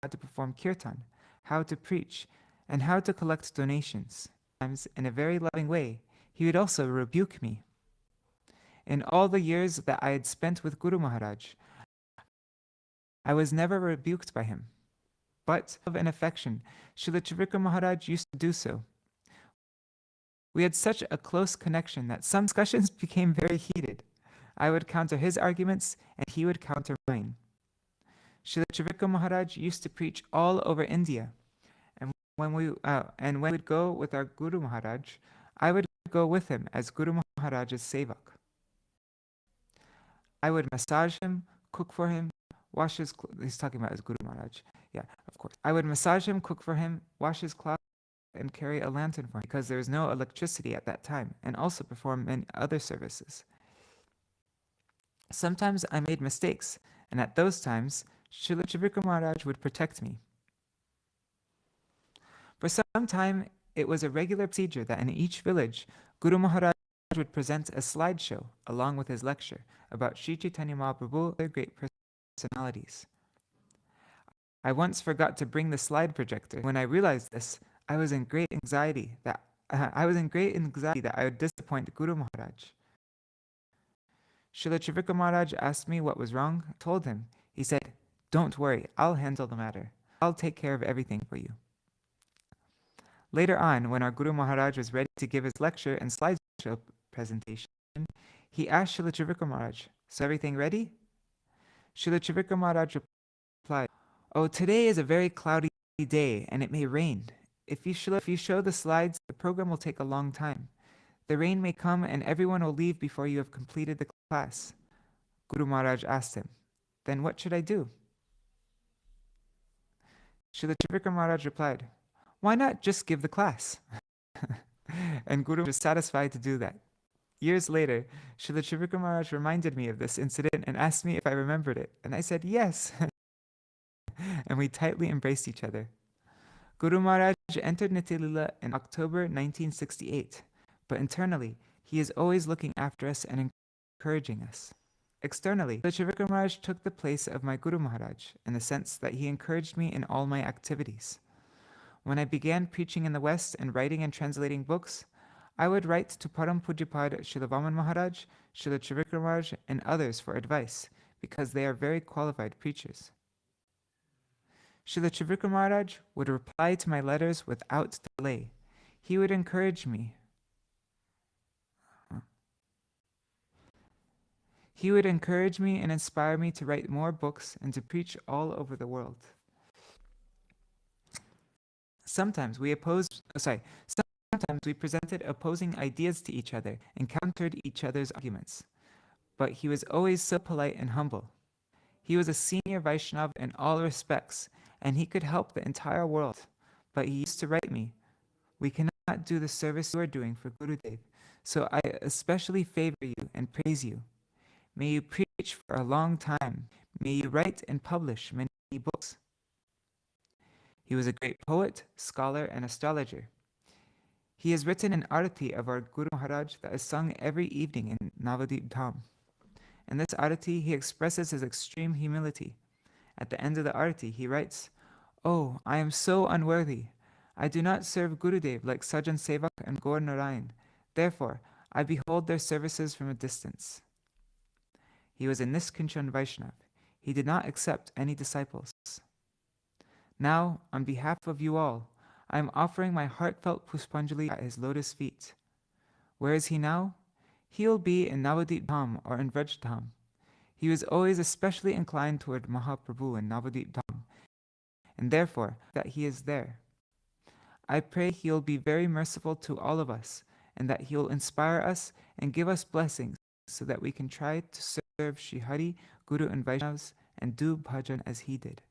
to perform kirtan, how to preach, and how to collect donations. Sometimes, in a very loving way, he would also rebuke me. In all the years that I had spent with Guru Maharaj, I was never rebuked by him. But, love and affection, Srila Trivikrama Maharaj used to do so. We had such a close connection that some discussions became very heated. I would counter his arguments, and he would counter mine. Srila Trivikrama Maharaj used to preach all over India, and when we would go with our Guru Maharaj, I would go with him as Guru Maharaj's sevak. I would massage him, cook for him, wash his clothes. He's talking about his Guru Maharaj. Yeah, of course. I would massage him, cook for him, wash his clothes, and carry a lantern for him because there was no electricity at that time, and also perform many other services. Sometimes I made mistakes, and at those times, Srila Trivikrama Maharaj would protect me. For some time, it was a regular procedure that in each village, Guru Maharaj would present a slideshow along with his lecture about Sri Chaitanya Mahaprabhu and other great personalities. I once forgot to bring the slide projector. When I realized this, I was in great anxiety that I would disappoint Guru Maharaj. Srila Trivikrama Maharaj asked me what was wrong. I told him. He said, "Don't worry, I'll handle the matter. I'll take care of everything for you." Later on, when our Guru Maharaj was ready to give his lecture and slideshow presentation, he asked Srila Trivikrama Maharaj, "So everything ready?" Srila Trivikrama Maharaj replied, "Oh, today is a very cloudy day and it may rain. If you show the slides, the program will take a long time. The rain may come and everyone will leave before you have completed the class. Guru Maharaj asked him, then what should I do? Srila Trivikrama Maharaj replied, why not just give the class? And Guru was satisfied to do that. Years later, Srila Trivikrama Maharaj reminded me of this incident and asked me if I remembered it. And I said, yes. And we tightly embraced each other. Guru Maharaj entered Nitya-līlā in October 1968, but internally, he is always looking after us and encouraging us. Externally, Trivikrama Maharaj took the place of my Guru Maharaj in the sense that he encouraged me in all my activities. When I began preaching in the West and writing and translating books, I would write to Param Pujyapad Srila Vaman Maharaj, Srila Trivikrama Maharaj, and others for advice, because they are very qualified preachers. Srila Trivikrama Maharaj would reply to my letters without delay. He would encourage me. He would encourage me and inspire me to write more books and to preach all over the world. Sometimes we presented opposing ideas to each other and countered each other's arguments. But he was always so polite and humble. He was a senior Vaishnava in all respects, and he could help the entire world. But he used to write me, we cannot do the service you are doing for Gurudev, so I especially favor you and praise you. May you preach for a long time. May you write and publish many books. He was a great poet, scholar, and astrologer. He has written an arati of our Guru Maharaj that is sung every evening in Navadip Dham. In this arati, he expresses his extreme humility. At the end of the arati, he writes, oh, I am so unworthy. I do not serve Gurudev like Sajan Sevak and Gaur Narayan. Therefore, I behold their services from a distance. He was a Niskinchan Vaishnav. He did not accept any disciples. Now, on behalf of you all, I am offering my heartfelt Puspanjali at his lotus feet. Where is he now? He will be in Navadip Dham or in Vraj Dham. He was always especially inclined toward Mahaprabhu in Navadip Dham, and therefore that he is there. I pray he will be very merciful to all of us, and that he will inspire us and give us blessings so that we can try to serve Shri Hari, Guru and Vaishnavas and do bhajan as he did.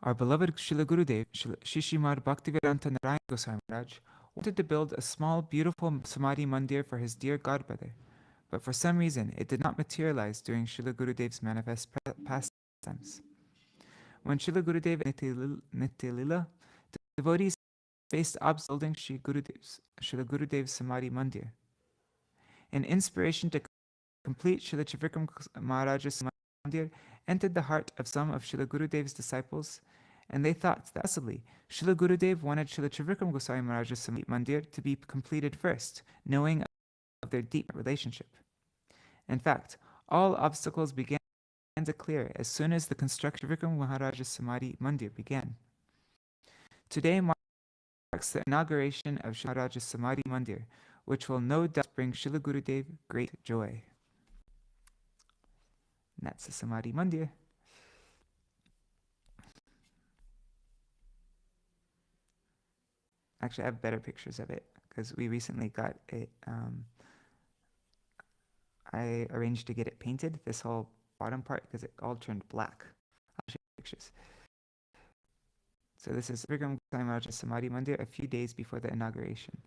Our beloved Srila Gurudev, Śrīmad Bhaktivedānta Narayana Gosvāmī Maharaj, wanted to build a small, beautiful Samādhi-mandira for his dear godbrother, but for some reason it did not materialize during Srila Gurudev's manifest pastimes. When Srila Gurudev Nitya-līlā, devotees faced obstacles building Srila Gurudev's Samādhi-mandira. An inspiration to complete Srila Trivikrama Maharaj's Mandir entered the heart of some of Srila Gurudev's disciples, and they thought that possibly Srila Gurudev wanted Srila Trivikrama Gosvāmī Maharaj's Mandir to be completed first, knowing of their deep relationship. In fact, all obstacles began to clear as soon as the construction of Trivikrama Maharaj's Samādhi-mandira began. Today marks the inauguration of Srila Maharaj's Samādhi-mandira, which will no doubt bring Srila Gurudev great joy. And that's the Samādhi-mandira. Actually, I have better pictures of it because we recently got it. I arranged to get it painted, this whole bottom part, because it all turned black. I'll show you pictures. So this is Trivikrama Gosvāmī Maharaj's Samādhi-mandira a few days before the inauguration.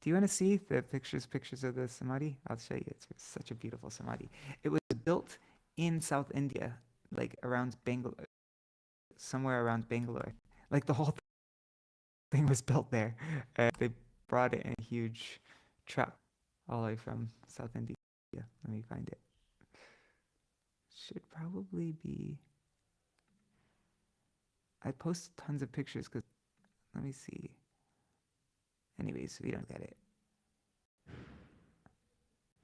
Do you want to see the pictures of the Samadhi? I'll show you. It's such a beautiful Samadhi. It was built in South India, like around Bangalore, somewhere around Bangalore. Like the whole thing was built there. They brought it in a huge truck all the way from South India. Let me find it. Should probably be. I post tons of pictures because, let me see. Anyways, we don't get it.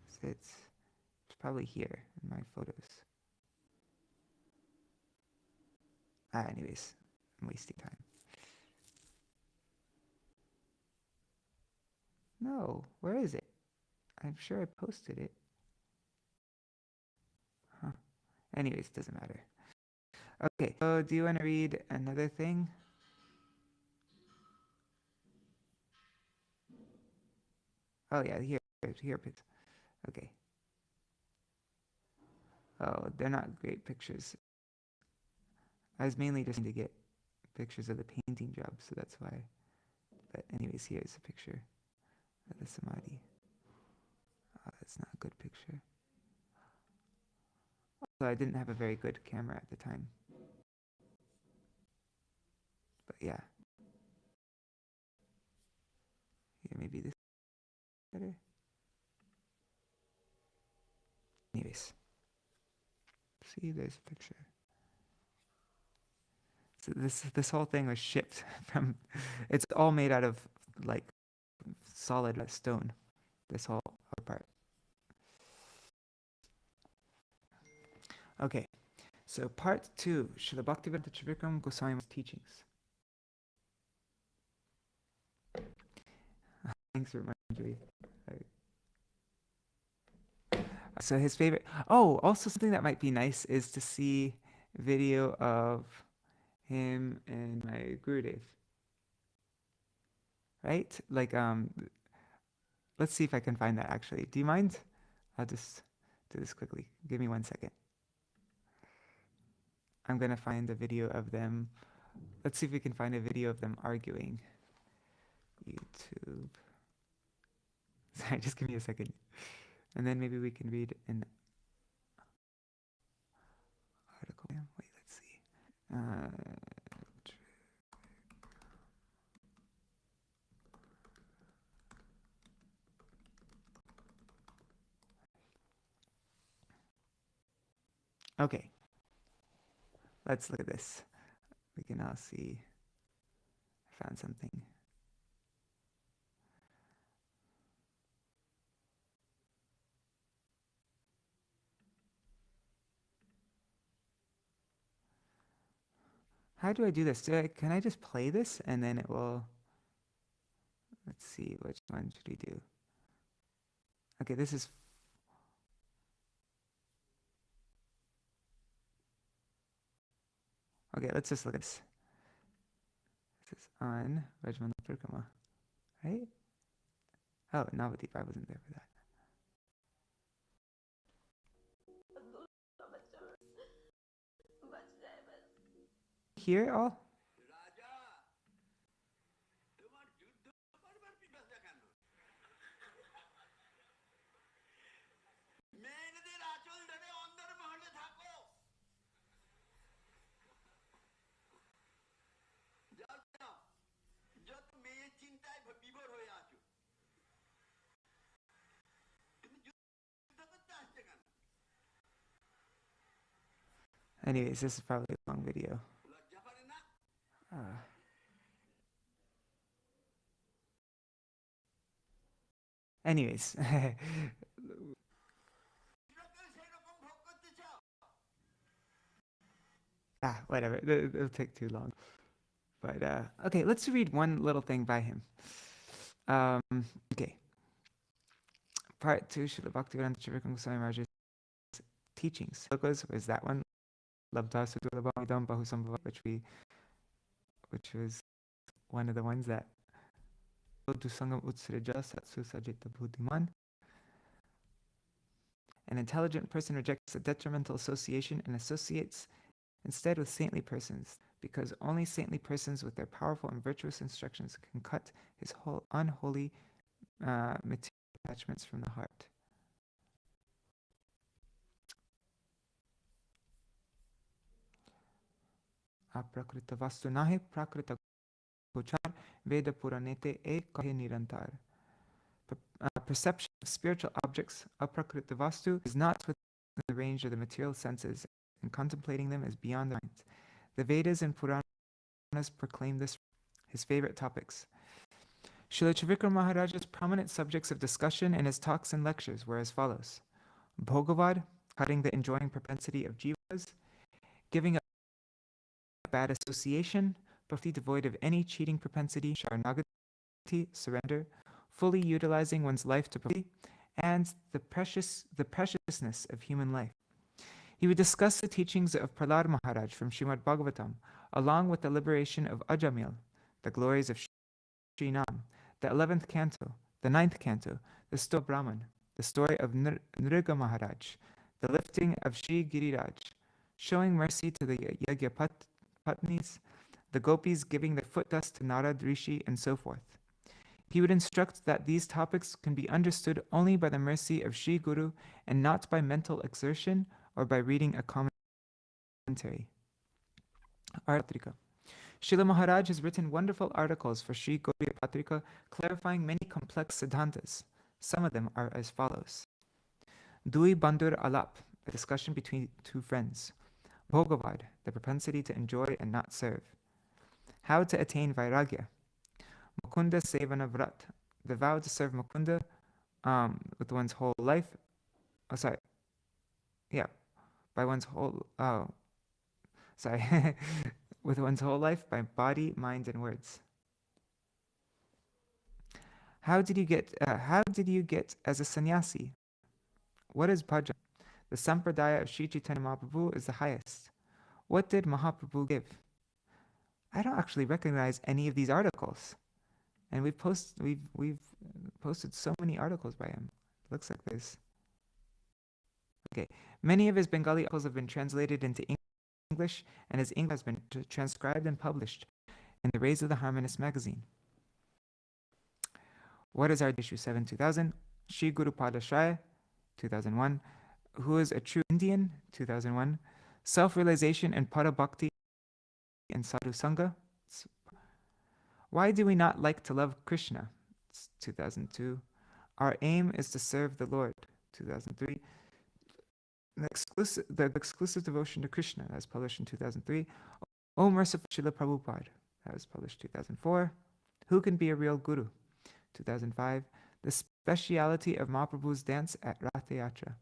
So it's probably here in my photos. Anyways, I'm wasting time. No, where is it? I'm sure I posted it. Huh. Anyways, doesn't matter. Okay, so do you want to read another thing? Oh yeah, here, please. Okay. Oh, they're not great pictures. I was mainly just trying to get pictures of the painting job, so that's why. But anyways, here's a picture of the Samadhi. Oh, that's not a good picture. Also, I didn't have a very good camera at the time. But yeah. Here, maybe this is better. Anyways. See, there's a picture. So this whole thing was shipped from, it's all made out of like solid stone. This whole other part. Okay, so part 2, Srila Bhaktivedānta Trivikrama Gosvāmi's teachings. Thanks for reminding me. So his favorite. Oh, also something that might be nice is to see video of him and my Gurudev. Right? Like let's see if I can find that actually. Do you mind? I'll just do this quickly. Give me 1 second. I'm gonna find a video of them. Let's see if we can find a video of them arguing. YouTube. Sorry, just give me a second. And then maybe we can read an article. Wait, let's see. Okay. Let's look at this. We can now see. I found something. How do I do this? Can I just play this and then it will... Let's see, which one should we do? Okay, this is... Okay, let's just look at this. This is on Regimental Trivikrama, right? Oh, Navadip, I wasn't there for that. Hear it all? Anyways, this is probably a long video. Anyways. Whatever. It'll take too long. But okay, let's read one little thing by him. Okay. Part 2, Srila Bhaktivedānta Trivikrama Gosvāmi Mahārāja's teachings. Was that one? Labdha Sudurlabhamidam Bahusambhava, which was one of the ones that Dusangam Utsrija Satsu Sajita Buddhiman. An intelligent person rejects a detrimental association and associates instead with saintly persons, because only saintly persons with their powerful and virtuous instructions can cut his whole unholy material attachments from the heart. Aprakrita vastu nahi prakrita gochar veda puranete e kahe nirantar. Perception of spiritual objects, aprakrita vastu, is not within the range of the material senses, and contemplating them is beyond the mind. The Vedas and Puranas proclaim this. His favorite topics. Srila Trivikrama Mahāraja's prominent subjects of discussion in his talks and lectures were as follows: Bhogavad, cutting the enjoying propensity of jivas, giving up bad association, bhakti devoid of any cheating propensity, sharanagati, surrender, fully utilizing one's life to fully, and the preciousness of human life. He would discuss the teachings of Prahlāda Mahārāja from Śrīmad Bhagavatam, along with the liberation of Ajamil, the glories of Śrīnam, the 11th canto, the 9th canto, the story of Brahman, the story of Nriga Mahārāja, the lifting of Shri Giriraj, showing mercy to the Yagya Patnis, the gopis giving their foot dust to Narad Rishi, and so forth. He would instruct that these topics can be understood only by the mercy of Shri Guru and not by mental exertion or by reading a commentary. Artrika. Srila Mahārāja has written wonderful articles for Sri Gaudiya Patrika clarifying many complex siddhantas. Some of them are as follows. Dui Bandur Alap, a discussion between two friends. Bhogavad, the propensity to enjoy and not serve. How to attain Vairagya. Mukunda Sevana Vrat, the vow to serve Mukunda with one's whole life. By one's whole, with one's whole life, by body, mind, and words. How did you get as a sannyasi? What is bhajan? The sampradaya of Sri Chaitanya Mahaprabhu is the highest. What did Mahaprabhu give? I don't actually recognize any of these articles. And we've posted so many articles by him. It looks like this. Okay. Many of his Bengali articles have been translated into English, and his English has been transcribed and published in the Rays of the Harmonist magazine. What is our issue 7 2000? Shri Guru Padashraya, 2001. Who is a true Indian, 2001. Self-realization and Parabhakti and Sadhu Sangha. Why do we not like to love Krishna? It's 2002. Our aim is to serve the Lord, 2003. The exclusive devotion to Krishna, that was published in 2003. O merciful Srila Prabhupada, that was published 2004. Who can be a real guru? 2005. The speciality of Mahaprabhu's dance at Ratha Yatra.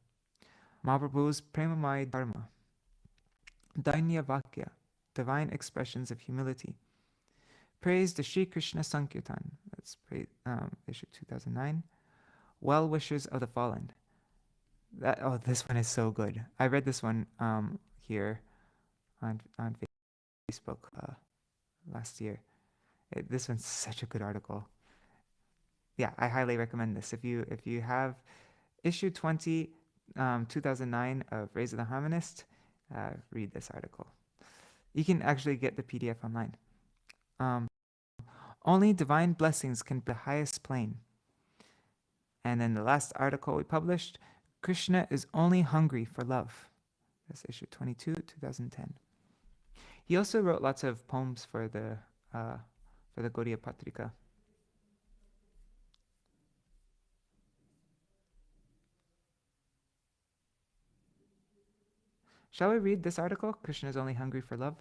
Mahaprabhu's Premamaya Dharma. Dainya Vakya, divine expressions of humility. Praise to Sri Krishna Sankirtan, that's issue 2009. Well wishers of the fallen. This one is so good. I read this one here on Facebook last year. This one's such a good article. Yeah, I highly recommend this. If you have issue 20, 2009 of Rays of the Harmonist, read this article. You can actually get the PDF online. Only divine blessings can be the highest plane. And then the last article we published, Krishna is only hungry for love. That's issue 22, 2010. He also wrote lots of poems for the Gaudiya Patrika. Shall we read this article? Krishna is only hungry for love.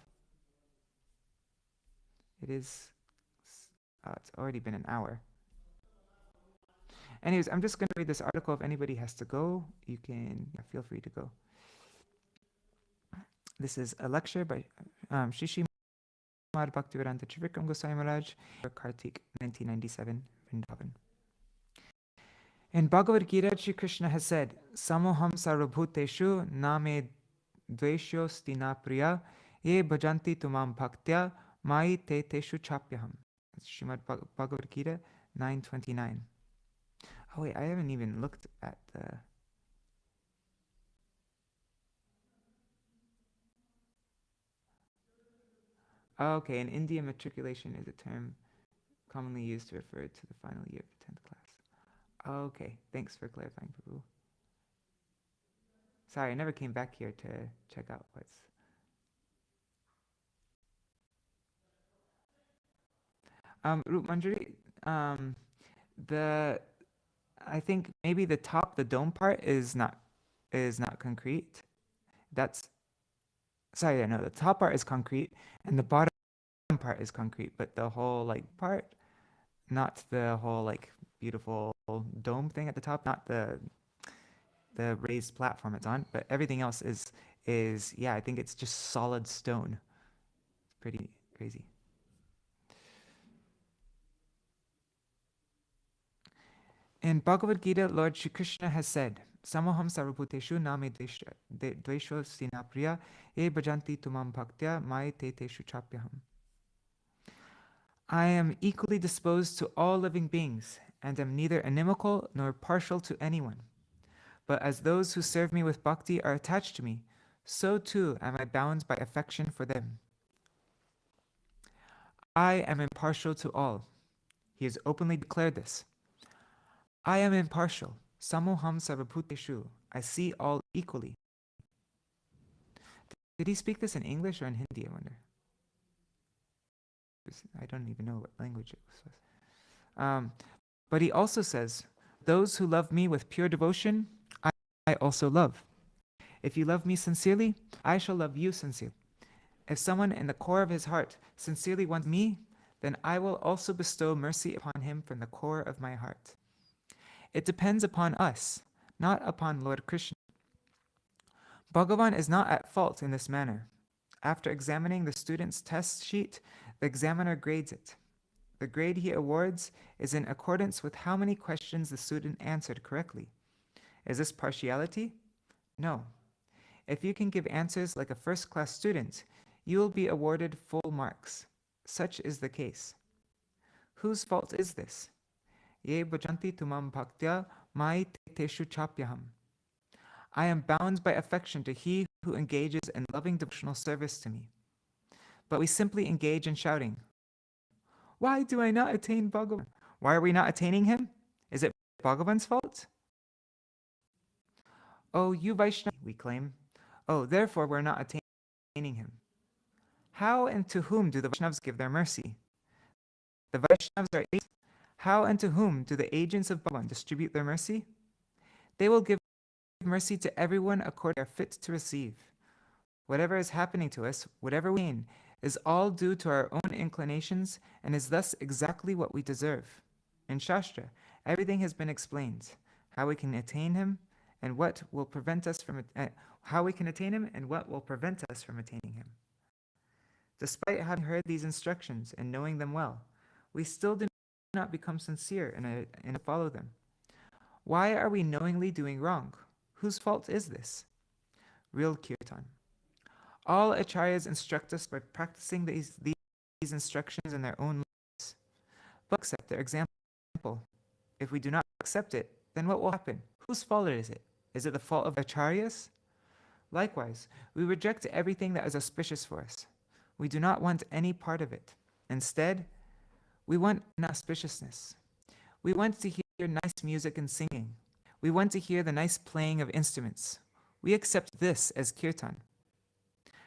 It is. It's already been an hour. Anyways, I'm just going to read this article. If anybody has to go, you can feel free to go. This is a lecture by Śrīmad Bhaktivedānta Trivikrama Gosvāmī Mahārāja, Kartik, 1997, Vrindavan. In Bhagavad Gita, Shri Krishna has said, Samoham sarvabhuteshu name dveshyo stina priya ye bhajanti tumam bhaktya mai te teshu chapyaham. That's Śrīmad Bhagavad Gita 9:29. Oh wait, I haven't even looked at the... Okay, in India, matriculation is a term commonly used to refer to the final year of the 10th class. Okay, thanks for clarifying, Prabhu. Sorry, I never came back here to check out what's... Root Manjari, I think maybe the dome part is not concrete. That's... Sorry, no, the top part is concrete, and the bottom part is concrete, but the whole part, not the whole beautiful dome thing at the top, not the raised platform it's on, but everything else is yeah, I think it's just solid stone. It's pretty crazy. In Bhagavad Gita, Lord Shri Krishna has said, Samoham sarvabhuteshu name dvesho sinapriya ye bhajanti tumam bhaktya mai te teshu chapyaham. I am equally disposed to all living beings, and am neither inimical nor partial to anyone. But as those who serve me with bhakti are attached to me, so too am I bound by affection for them. I am impartial to all. He has openly declared this. I am impartial. Samoham sarvabhuteshu. I see all equally. Did he speak this in English or in Hindi, I wonder? I don't even know what language it was. But he also says, those who love me with pure devotion, I also love. If you love me sincerely, I shall love you sincerely. If someone in the core of his heart sincerely wants me, then I will also bestow mercy upon him from the core of my heart. It depends upon us, not upon Lord Krishna. Bhagavan is not at fault in this manner. After examining the student's test sheet, the examiner grades it. The grade he awards is in accordance with how many questions the student answered correctly. Is this partiality? No. If you can give answers like a first-class student, you will be awarded full marks. Such is the case. Whose fault is this? Ye bhajanti tumam bhaktya mai teshu chapyaham. I am bound by affection to he who engages in loving devotional service to me. But we simply engage in shouting, why do I not attain Bhagavan? Why are we not attaining him? Is it Bhagavan's fault? Oh, you Vaishnava, we claim. Oh, therefore we're not attaining him. How and to whom do the Vaishnavas give their mercy? The Vaishnavas are agents. How and to whom do the agents of Bhagavan distribute their mercy? They will give mercy to everyone according to their fit to receive. Whatever is happening to us, whatever we gain, is all due to our own inclinations and is thus exactly what we deserve. In Shastra, everything has been explained. How we can attain him and what will prevent us from attaining him. Despite having heard these instructions and knowing them well, we still do not become sincere and follow them. Why are we knowingly doing wrong? Whose fault is this? Real kirtan. All acharyas instruct us by practicing these instructions in their own lives. But accept their example. If we do not accept it, then what will happen? Whose fault is it? Is it the fault of acharyas? Likewise, we reject everything that is auspicious for us. We do not want any part of it. Instead, we want inauspiciousness. We want to hear nice music and singing. We want to hear the nice playing of instruments. We accept this as kirtan.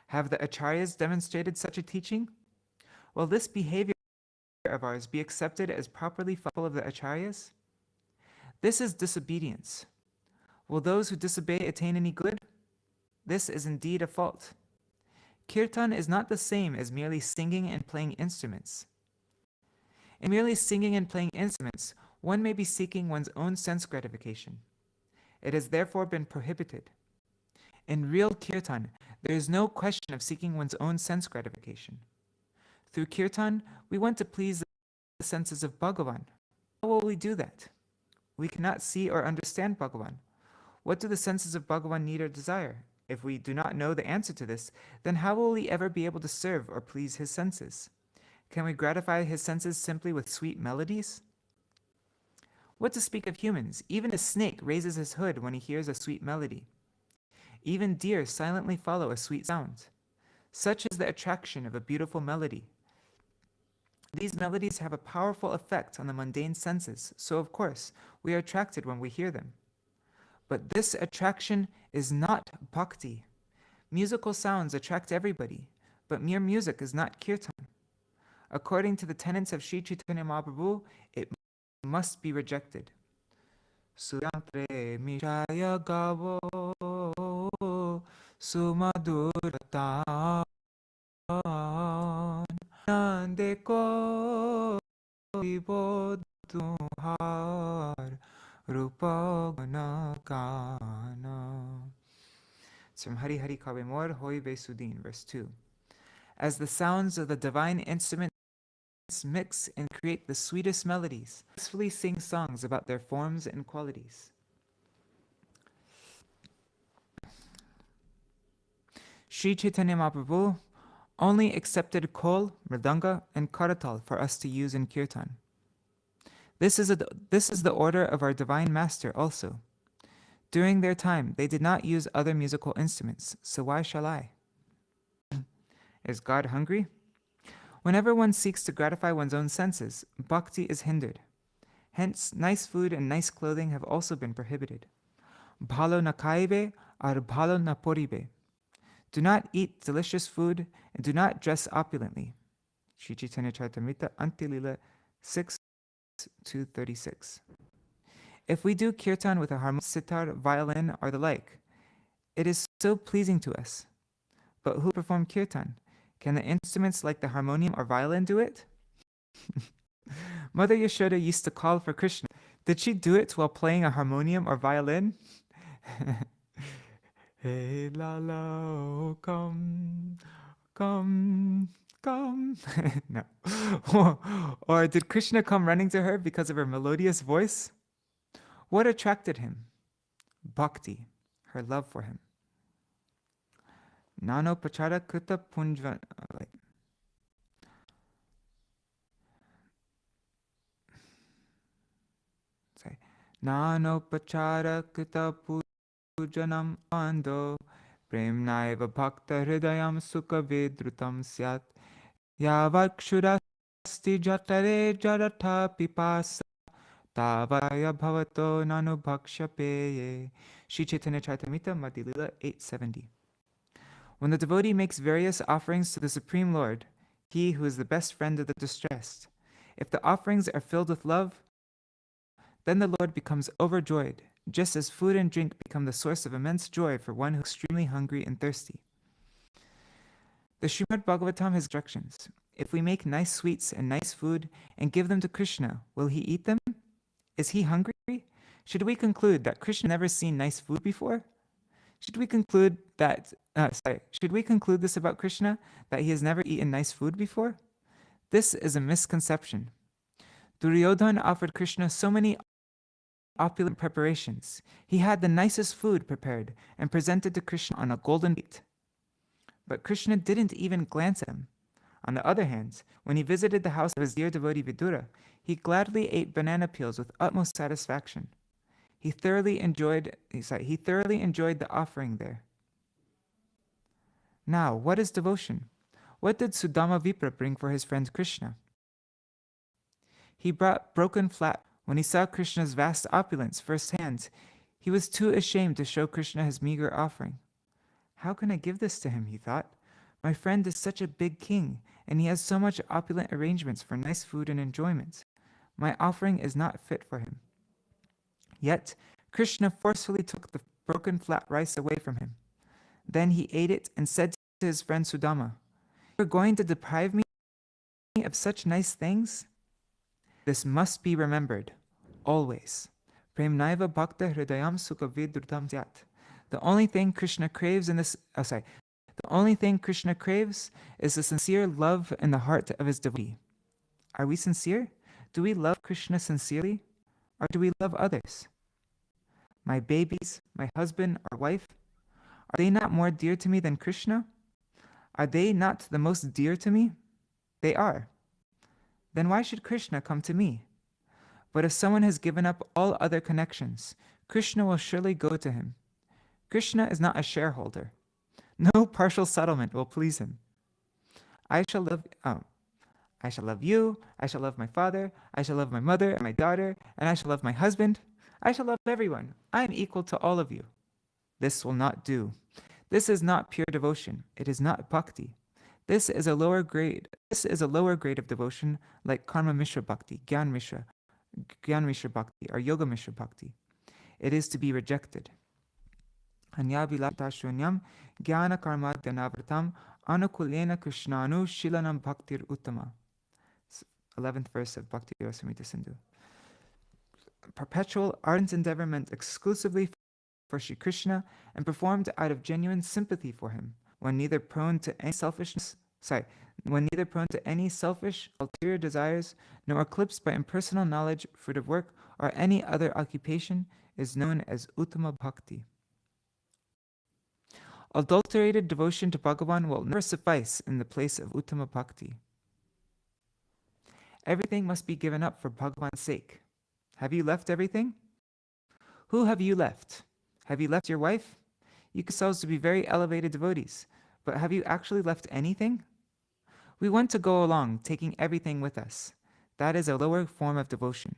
Have the acharyas demonstrated such a teaching? Will this behavior of ours be accepted as properly followful of the acharyas? This is disobedience. Will those who disobey attain any good? This is indeed a fault. Kirtan is not the same as merely singing and playing instruments. In merely singing and playing instruments, one may be seeking one's own sense gratification. It has therefore been prohibited. In real kirtan, there is no question of seeking one's own sense gratification. Through kirtan, we want to please the senses of Bhagavan. How will we do that? We cannot see or understand Bhagavan. What do the senses of Bhagavan need or desire? If we do not know the answer to this, then how will we ever be able to serve or please his senses? Can we gratify his senses simply with sweet melodies? What to speak of humans? Even a snake raises his hood when he hears a sweet melody. Even deer silently follow a sweet sound. Such is the attraction of a beautiful melody. These melodies have a powerful effect on the mundane senses, so of course, we are attracted when we hear them. But this attraction is not bhakti. Musical sounds attract everybody, but mere music is not kirtan. According to the tenets of Sri Chaitanya Mahaprabhu, it must be rejected. Suyantre mishaya gavo sumaduratan nandeko viboduhar rupaganakana. It's from Hari Hari Kavimor Hoi Vesudin, verse 2. As the sounds of the divine instrument mix and create the sweetest melodies, gracefully sing songs about their forms and qualities. Sri Chaitanya Mahaprabhu only accepted kol, mridanga, and karatal for us to use in kirtan. This is the order of our Divine Master also. During their time, they did not use other musical instruments, so why shall I? Is God hungry? Whenever one seeks to gratify one's own senses, bhakti is hindered. Hence, nice food and nice clothing have also been prohibited. Bhalo na kaibe ar bhalo na poribe. Do not eat delicious food and do not dress opulently. Sri Chaitanya Charitamrita, Untitled Chapter 6-36. If we do kirtan with a harmonium, sitar, violin, or the like, it is so pleasing to us. But who perform kirtan? Can the instruments like the harmonium or violin do it? Mother Yashoda used to call for Krishna. Did she do it while playing a harmonium or violin? Hey Lala, oh, come. No. Or did Krishna come running to her because of her melodious voice? What attracted him? Bhakti, her love for him. Nano pachara kuta punjva. Nano pachara kuta pujanam ando premnaiva bhakta hridayam sukha vedrutam syat yavakshurasti jatare jaratha pipasa tavaya bhavato nanu bhakshapeye. Sri Chaitanya Charitamrita, Madhya-līlā 870. When the devotee makes various offerings to the Supreme Lord, he who is the best friend of the distressed, if the offerings are filled with love, then the Lord becomes overjoyed, just as food and drink become the source of immense joy for one who is extremely hungry and thirsty. The Śrīmad Bhagavatam has instructions. If we make nice sweets and nice food and give them to Krishna, will he eat them? Is he hungry? Should we conclude that Krishna never seen nice food before? Should we conclude this about Krishna, that he has never eaten nice food before? This is a misconception. Duryodhana offered Krishna so many opulent preparations. He had the nicest food prepared and presented to Krishna on a golden plate. But Krishna didn't even glance at him. On the other hand, when he visited the house of his dear devotee Vidura, he gladly ate banana peels with utmost satisfaction. He thoroughly enjoyed the offering there. Now, what is devotion? What did Sudama Vipra bring for his friend Krishna? He brought broken flat. When he saw Krishna's vast opulence firsthand, he was too ashamed to show Krishna his meager offering. How can I give this to him, he thought. My friend is such a big king, and he has so much opulent arrangements for nice food and enjoyment. My offering is not fit for him. Yet, Krishna forcefully took the broken flat rice away from him. Then he ate it and said to his friend Sudama, "You are going to deprive me of such nice things?" This must be remembered, always. Premnaiva bhakta hridayam sukha vedrutam syat. The only thing Krishna craves is the sincere love in the heart of his devotee. Are we sincere? Do we love Krishna sincerely? Or do we love others? My babies, my husband or wife, are they not more dear to me than Krishna? Are they not the most dear to me? They are. Then why should Krishna come to me? But if someone has given up all other connections, Krishna will surely go to him. Krishna is not a shareholder. No partial settlement will please him. I shall love you, I shall love my father, I shall love my mother and my daughter, and I shall love my husband. I shall love everyone. I am equal to all of you. This will not do. This is not pure devotion. It is not bhakti. This is a lower grade of devotion, like Karma Mishra Bhakti, Gyan Mishra Bhakti, or Yoga Mishra Bhakti. It is to be rejected. Anyavilashunyam Jnana Karma Dhanavratam Anukulena Krishnanu Shilanam Bhaktir Uttama. 11th verse of Bhakti Rasamrita Sindhu. Perpetual ardent endeavor meant exclusively for Sri Krishna and performed out of genuine sympathy for him, when neither prone to any selfishness when neither prone to any selfish, ulterior desires, nor eclipsed by impersonal knowledge, fruit of work, or any other occupation, is known as Uttama Bhakti. Adulterated devotion to Bhagavan will never suffice in the place of Uttama Bhakti. Everything must be given up for Bhagavan's sake. Have you left everything? Who have you left? Have you left your wife? You yourselves to be very elevated devotees, but have you actually left anything? We want to go along, taking everything with us. That is a lower form of devotion.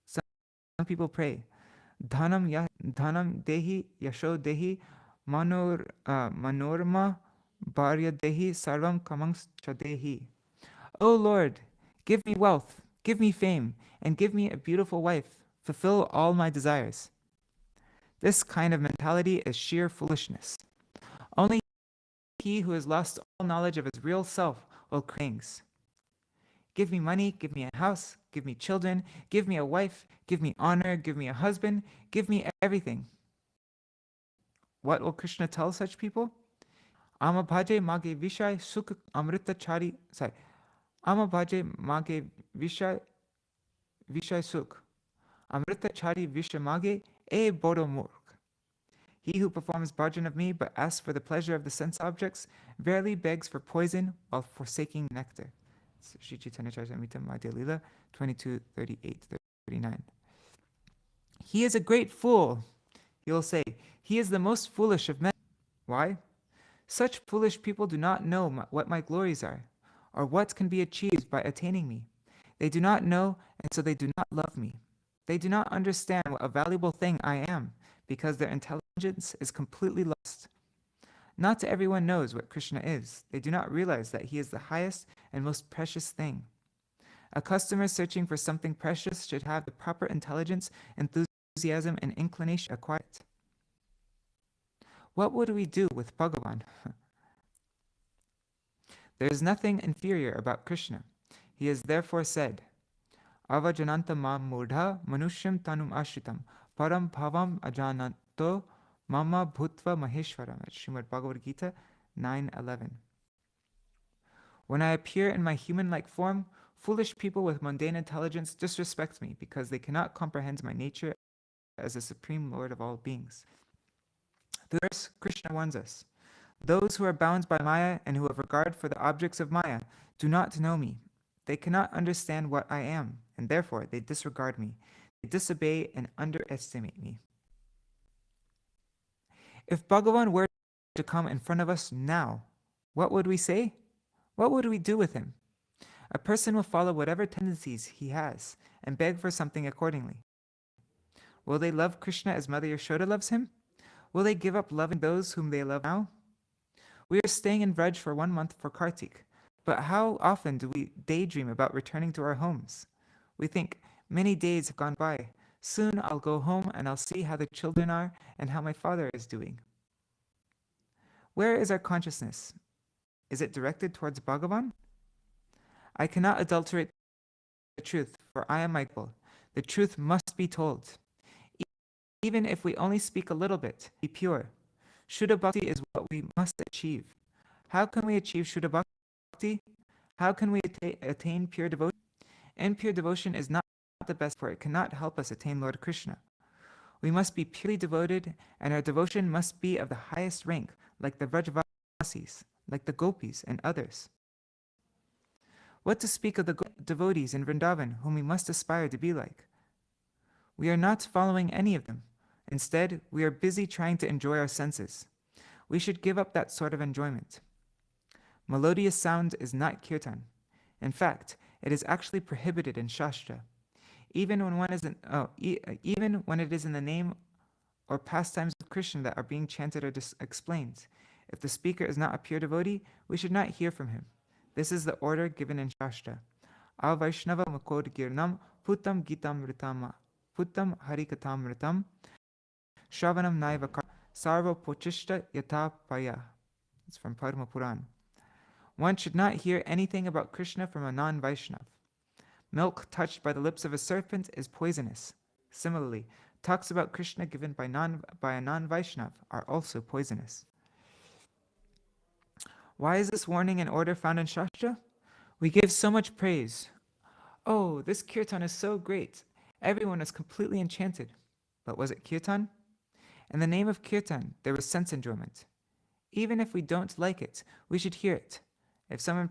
Some people pray, Dhanam dehi, yasho dehi, manorma bharya dehi, sarvam kamang chadehi. O Lord, give me wealth, give me fame, and give me a beautiful wife. Fulfill all my desires. This kind of mentality is sheer foolishness. Only he who has lost all knowledge of his real self will crave. Give me money, give me a house, give me children, give me a wife, give me honor, give me a husband, give me everything. What will Krishna tell such people? Amabhaje mage vishai sukh amrita chari. Amabhaje mage vishai sukh. Amrita chari vishamage e bodo murk. He who performs bhajan of me but asks for the pleasure of the sense objects verily begs for poison while forsaking nectar. Sri Chaitanya Charitamrita Madhya-līlā 22:38-39. He is a great fool. He will say, he is the most foolish of men. Why? Such foolish people do not know what my glories are, or what can be achieved by attaining me. They do not know, and so they do not love me. They do not understand what a valuable thing I am, because their intelligence is completely lost. Not everyone knows what Krishna is. They do not realize that he is the highest and most precious thing. A customer searching for something precious should have the proper intelligence, enthusiasm, and inclination acquired. What would we do with Bhagavan? There is nothing inferior about Krishna. He has therefore said, Avajananta ma mudha manushyam tanum ashritam param bhavam ajananto mama bhutva maheshwaram. Śrīmad Bhagavad Gita 9:11. When I appear in my human-like form, foolish people with mundane intelligence disrespect me because they cannot comprehend my nature as the supreme Lord of all beings. Thus, Krishna warns us, those who are bound by Maya and who have regard for the objects of Maya do not know me. They cannot understand what I am, and therefore they disregard me. They disobey and underestimate me. If Bhagavan were to come in front of us now, what would we say? What would we do with him? A person will follow whatever tendencies he has and beg for something accordingly. Will they love Krishna as Mother Yashoda loves him? Will they give up loving those whom they love now? We are staying in Vraj for 1 month for Kartik, but how often do we daydream about returning to our homes? We think, many days have gone by. Soon I'll go home and I'll see how the children are and how my father is doing. Where is our consciousness? Is it directed towards Bhagavan? I cannot adulterate the truth, for I am my goal. The truth must be told. Even if we only speak a little bit, be pure. Shuddha Bhakti is what we must achieve. How can we achieve Shuddha Bhakti? How can we attain pure devotion? Impure devotion is not the best, for it cannot help us attain Lord Krishna. We must be purely devoted, and our devotion must be of the highest rank, like the Vrajavasis, like the Gopis and others. What to speak of the devotees in Vrindavan, whom we must aspire to be like? We are not following any of them. Instead, we are busy trying to enjoy our senses. We should give up that sort of enjoyment. Melodious sound is not kirtan. In fact, it is actually prohibited in Shastra. Even when it is in the name or pastimes of Krishna that are being chanted or explained. If the speaker is not a pure devotee, we should not hear from him. This is the order given in Shastra. A Vaishnava Mukod Girnam Putam Gitam Ritama Putam Harikatam Ritam Shravanam Naivakar Sarva Pochishta Yata Paya. It's from Padma Puran. One should not hear anything about Krishna from a non-Vaishnav. Milk touched by the lips of a serpent is poisonous. Similarly, talks about Krishna given by a non-Vaishnav are also poisonous. Why is this warning and order found in Shastra? We give so much praise. Oh, this kirtan is so great. Everyone was completely enchanted. But was it kirtan? In the name of kirtan, there was sense enjoyment. Even if we don't like it, we should hear it. If someone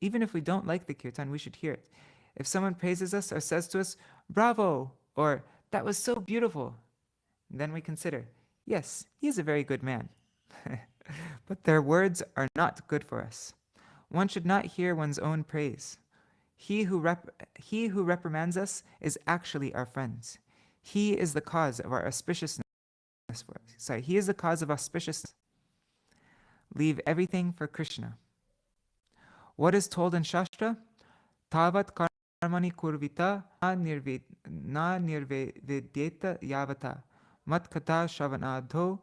even if we don't like the kirtan, we should hear it. If someone praises us or says to us, "Bravo," or "That was so beautiful," then we consider, yes, he is a very good man. But their words are not good for us. One should not hear one's own praise. He who reprimands us is actually our friend. He is the cause of our auspiciousness. He is the cause of auspiciousness. Leave everything for Krishna. What is told in Shastra? Tavat karmani kurvita na nirvedyeta yavata matkata shavanadho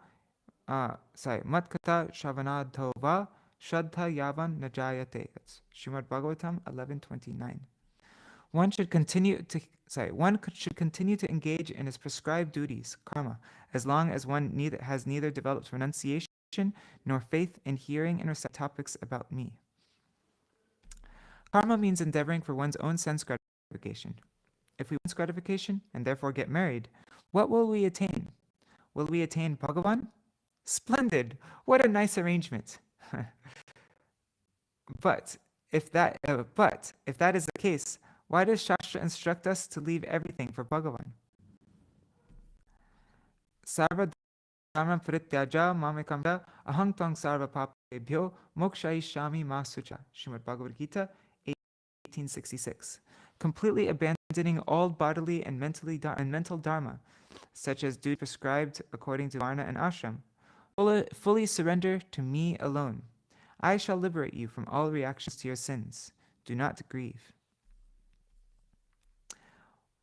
matkata shavanadho va shraddha yavan najayate. That's Śrīmad Bhagavatam 11:29. One should continue to engage in his prescribed duties, karma, as long as one has neither developed renunciation nor faith in hearing and reciting topics about me. Karma means endeavoring for one's own sense gratification. If we want sense gratification and therefore get married, what will we attain? Will we attain Bhagavan? Splendid! What a nice arrangement! But if that is the case, why does Shastra instruct us to leave everything for Bhagavan? Sarva dharma parityaja mamekam aham tvang sarva papebhyo mokshayishami ma sucha. Śrīmad Bhagavad Gita 1866. Completely abandoning all bodily and mental dharma, such as duty prescribed according to varna and ashram. Fully surrender to me alone. I shall liberate you from all reactions to your sins. Do not grieve.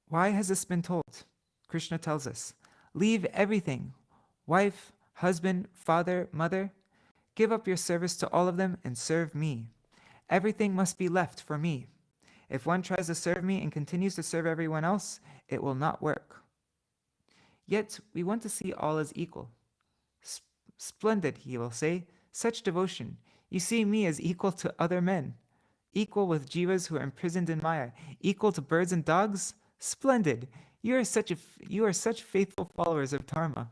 Why has this been told? Krishna tells us, leave everything, wife, husband, father, mother. Give up your service to all of them and serve me. Everything must be left for me. If one tries to serve me and continues to serve everyone else, it will not work. Yet we want to see all as equal. Splendid, he will say, such devotion. You see me as equal to other men, equal with jivas who are imprisoned in Maya, equal to birds and dogs? Splendid. You are such faithful followers of Dharma.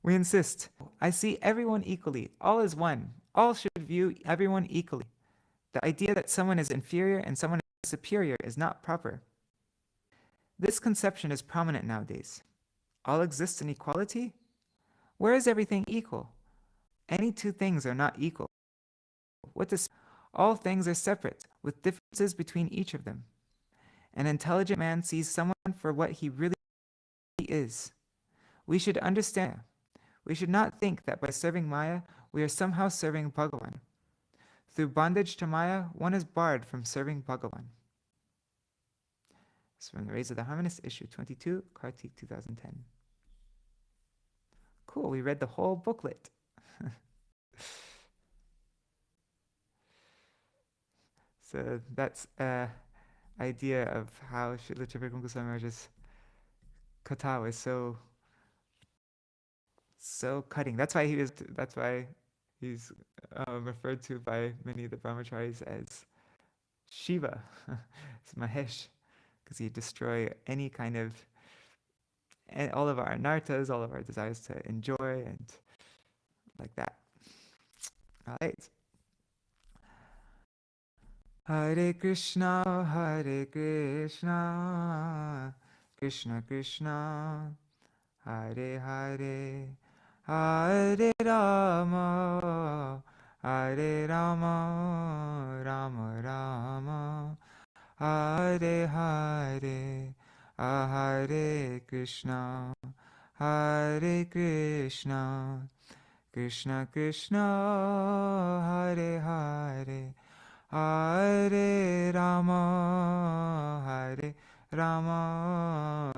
We insist. I see everyone equally. All is one. All should view everyone equally. The idea that someone is inferior and someone is superior is not proper. This conception is prominent nowadays. All exist in equality? Where is everything equal? Any two things are not equal. All things are separate, with differences between each of them. An intelligent man sees someone for what he really is. We should understand. We should not think that by serving Maya, we are somehow serving Bhagavan. Through bondage to Maya, one is barred from serving Bhagavan. This is from the Rays of the Harmonist, issue 22, Kartik 2010. Cool, we read the whole booklet. So that's an idea of how Srila Trivikrama Goswami Maharaj's kata was so cutting. That's why he's referred to by many of the brahmacharis as Shiva. It's Mahesh, because he destroy any kind of all of our anarthas, all of our desires to enjoy and like that. All right. Hare Krishna, Krishna Krishna, Hare Hare, Hare Rama, Hare Rama, Rama Rama, Hare Hare, Hare Krishna, Krishna Krishna, Hare Hare, Hare Rama, Rama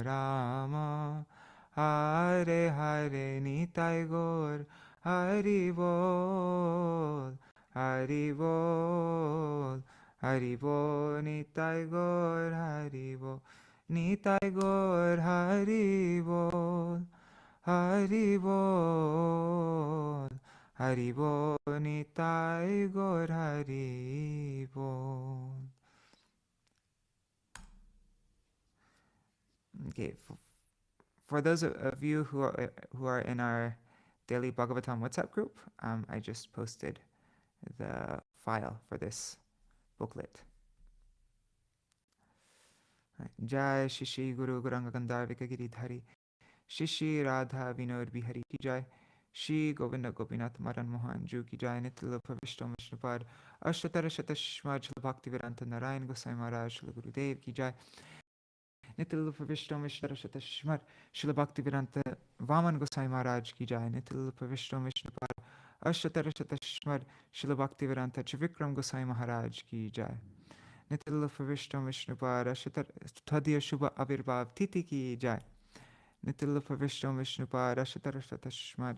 Rama, Hare Hare, Nitai Gaur, Hari Bol, Hari Bol, Hari Bol, Nitai Gaur, Hari Bol, Nitai Gaur, Hari Bol, Hari Bol, Haribo Nitai Gaur Haribo. Okay, for those of you who are in our daily Bhagavatam WhatsApp group, I just posted the file for this booklet. Jai Shishi Guru Guranga Gandharvika Giridhari Shishi Radha Vinod Bihari Ki Jai Shri Govinda Gopinath Madan Mohan Ju Ki Jai nitya-līlā-praviṣṭa viṣṇupāda aṣtottara-śata-śrī Śrīmad Bhaktivedānta Narayan Gosvāmī Mahārāja Śrīla Gurudev Ki Jai nitya-līlā-praviṣṭa viṣṇupāda Śrīla Bhaktivedānta Vaman Gosvāmī Mahārāja Ki Jai nitya-līlā-praviṣṭa viṣṇupāda aṣtottara-śata-śrī Śrīla Bhaktivedānta Trivikrama Gosvāmī Mahārāja Ki Jai nitya-līlā-praviṣṭa viṣṇupāda Tadya Shubha Avirbhav Titi Ki Jai nitya-līlā-praviṣṭa viṣṇupāda aṣtottara-śata-śrī.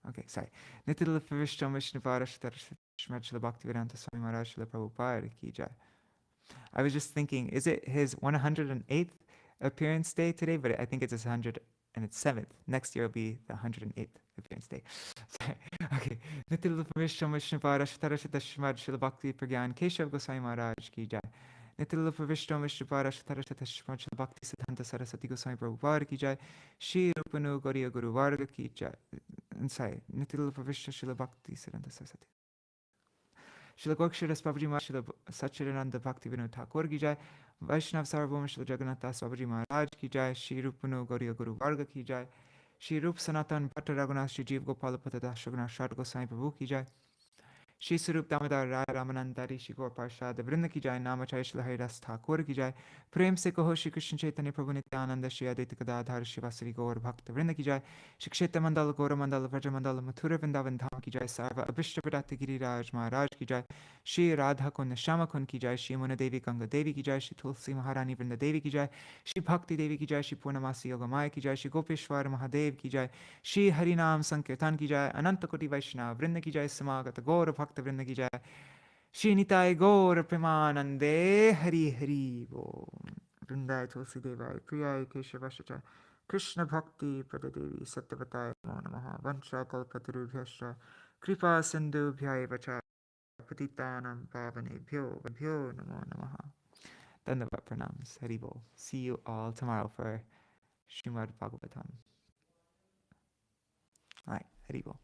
Okay, sorry. nitya-līlā-praviṣṭa viṣṇupāda aṣtottara-śata-śrī Śrīla Bhaktivedānta Swami Mahārāja Śrīla Prabhupada Ki Jai. I was just thinking, is it his 108th appearance day today? But I think it's his 107th. Next year will be the 108th appearance day. Sorry. Okay. nitya-līlā-praviṣṭa viṣṇupāda aṣtottara-śata-śrī Śrīla Bhakti Pragyan Keshav Gosvāmī Mahārāja Ki Jai. nitya-līlā-praviṣṭa viṣṇupāda aṣtottara-śata-śrī Śrīla Bhakti Siddhanta Saraswati Gosvāmī Prabhupada Ki Jai. Shri Rupanu Gauriya Guru Varga Ki Jai. I'm sorry. nitya-līlā-praviṣṭa Śrīla Bhakti Siddhanta Saraswati. Śrīla Gokṣara Babaji Maharaj Śrīla Satchidananda Bhaktivedānta Thakur Ki Jai. Vaishnav Sarvabhauma Śrīla Jagannath Das Babaji Maharaj Ki Jai. Shri Rupanu Gauriya Guru Varga Ki Jai. Shri Rup Sanatan Bhatta Raghunath Shri Jeev Gopala Pata Das Raghunath Shad Goswami Prabhu Ki Jai. Shri Sarup Damodar Raya Ramanandari Shri Gaur Parshad Vrinda Ki Jai. Namacharya Śrīla Haridas Thakur Ki Jai. Prem Se Kaho Shri Krishna Chaitanya Prabhu Nityananda Shri Advaita Gadadhar Shri Vasari Gaur Bhakta Vrinda Ki Jai. Shri Kshetra Mandala Gaura Mandala Vraja Mandala Mathura Vrindavan Dham Ki Jai. Sarva Abhishta Pradata Giriraj Maharaj Ki Jai. Shri Radha Kund Shama Kund Ki Jai. Shri Muna Devi Ganga Devi Ki Jai. Shri Tulsi Maharani Vrinda Devi Ki Jai. Shri Bhakti Devi Ki Jai. Shri Purnamasi Yogamaya Ki Jai. Shri Gopeshwar Mahadev Ki Jai. Shri Harinam Sankirtan Ki Jai. Ananta Koti Vaishnava Vrinda Ki Jai. Samagata Gaura Bhakta Vrinda Ki Jai. Shri Nitai Gaura Premanande Hari Hari Bo. Vrindai Tulsi Devai Priyai Keshavashcha Krishna Bhakti Pradadevi Sattvatai Namo Namaha Vancha Kalpatarubhyascha Kripa Sindhubhyai Vacha Patitanam Pavanebhyo Namo Namaha. Dandavat Pranams. Hari Bo. See you all tomorrow for Śrīmad Bhagavatam. Alright, Hari Bo.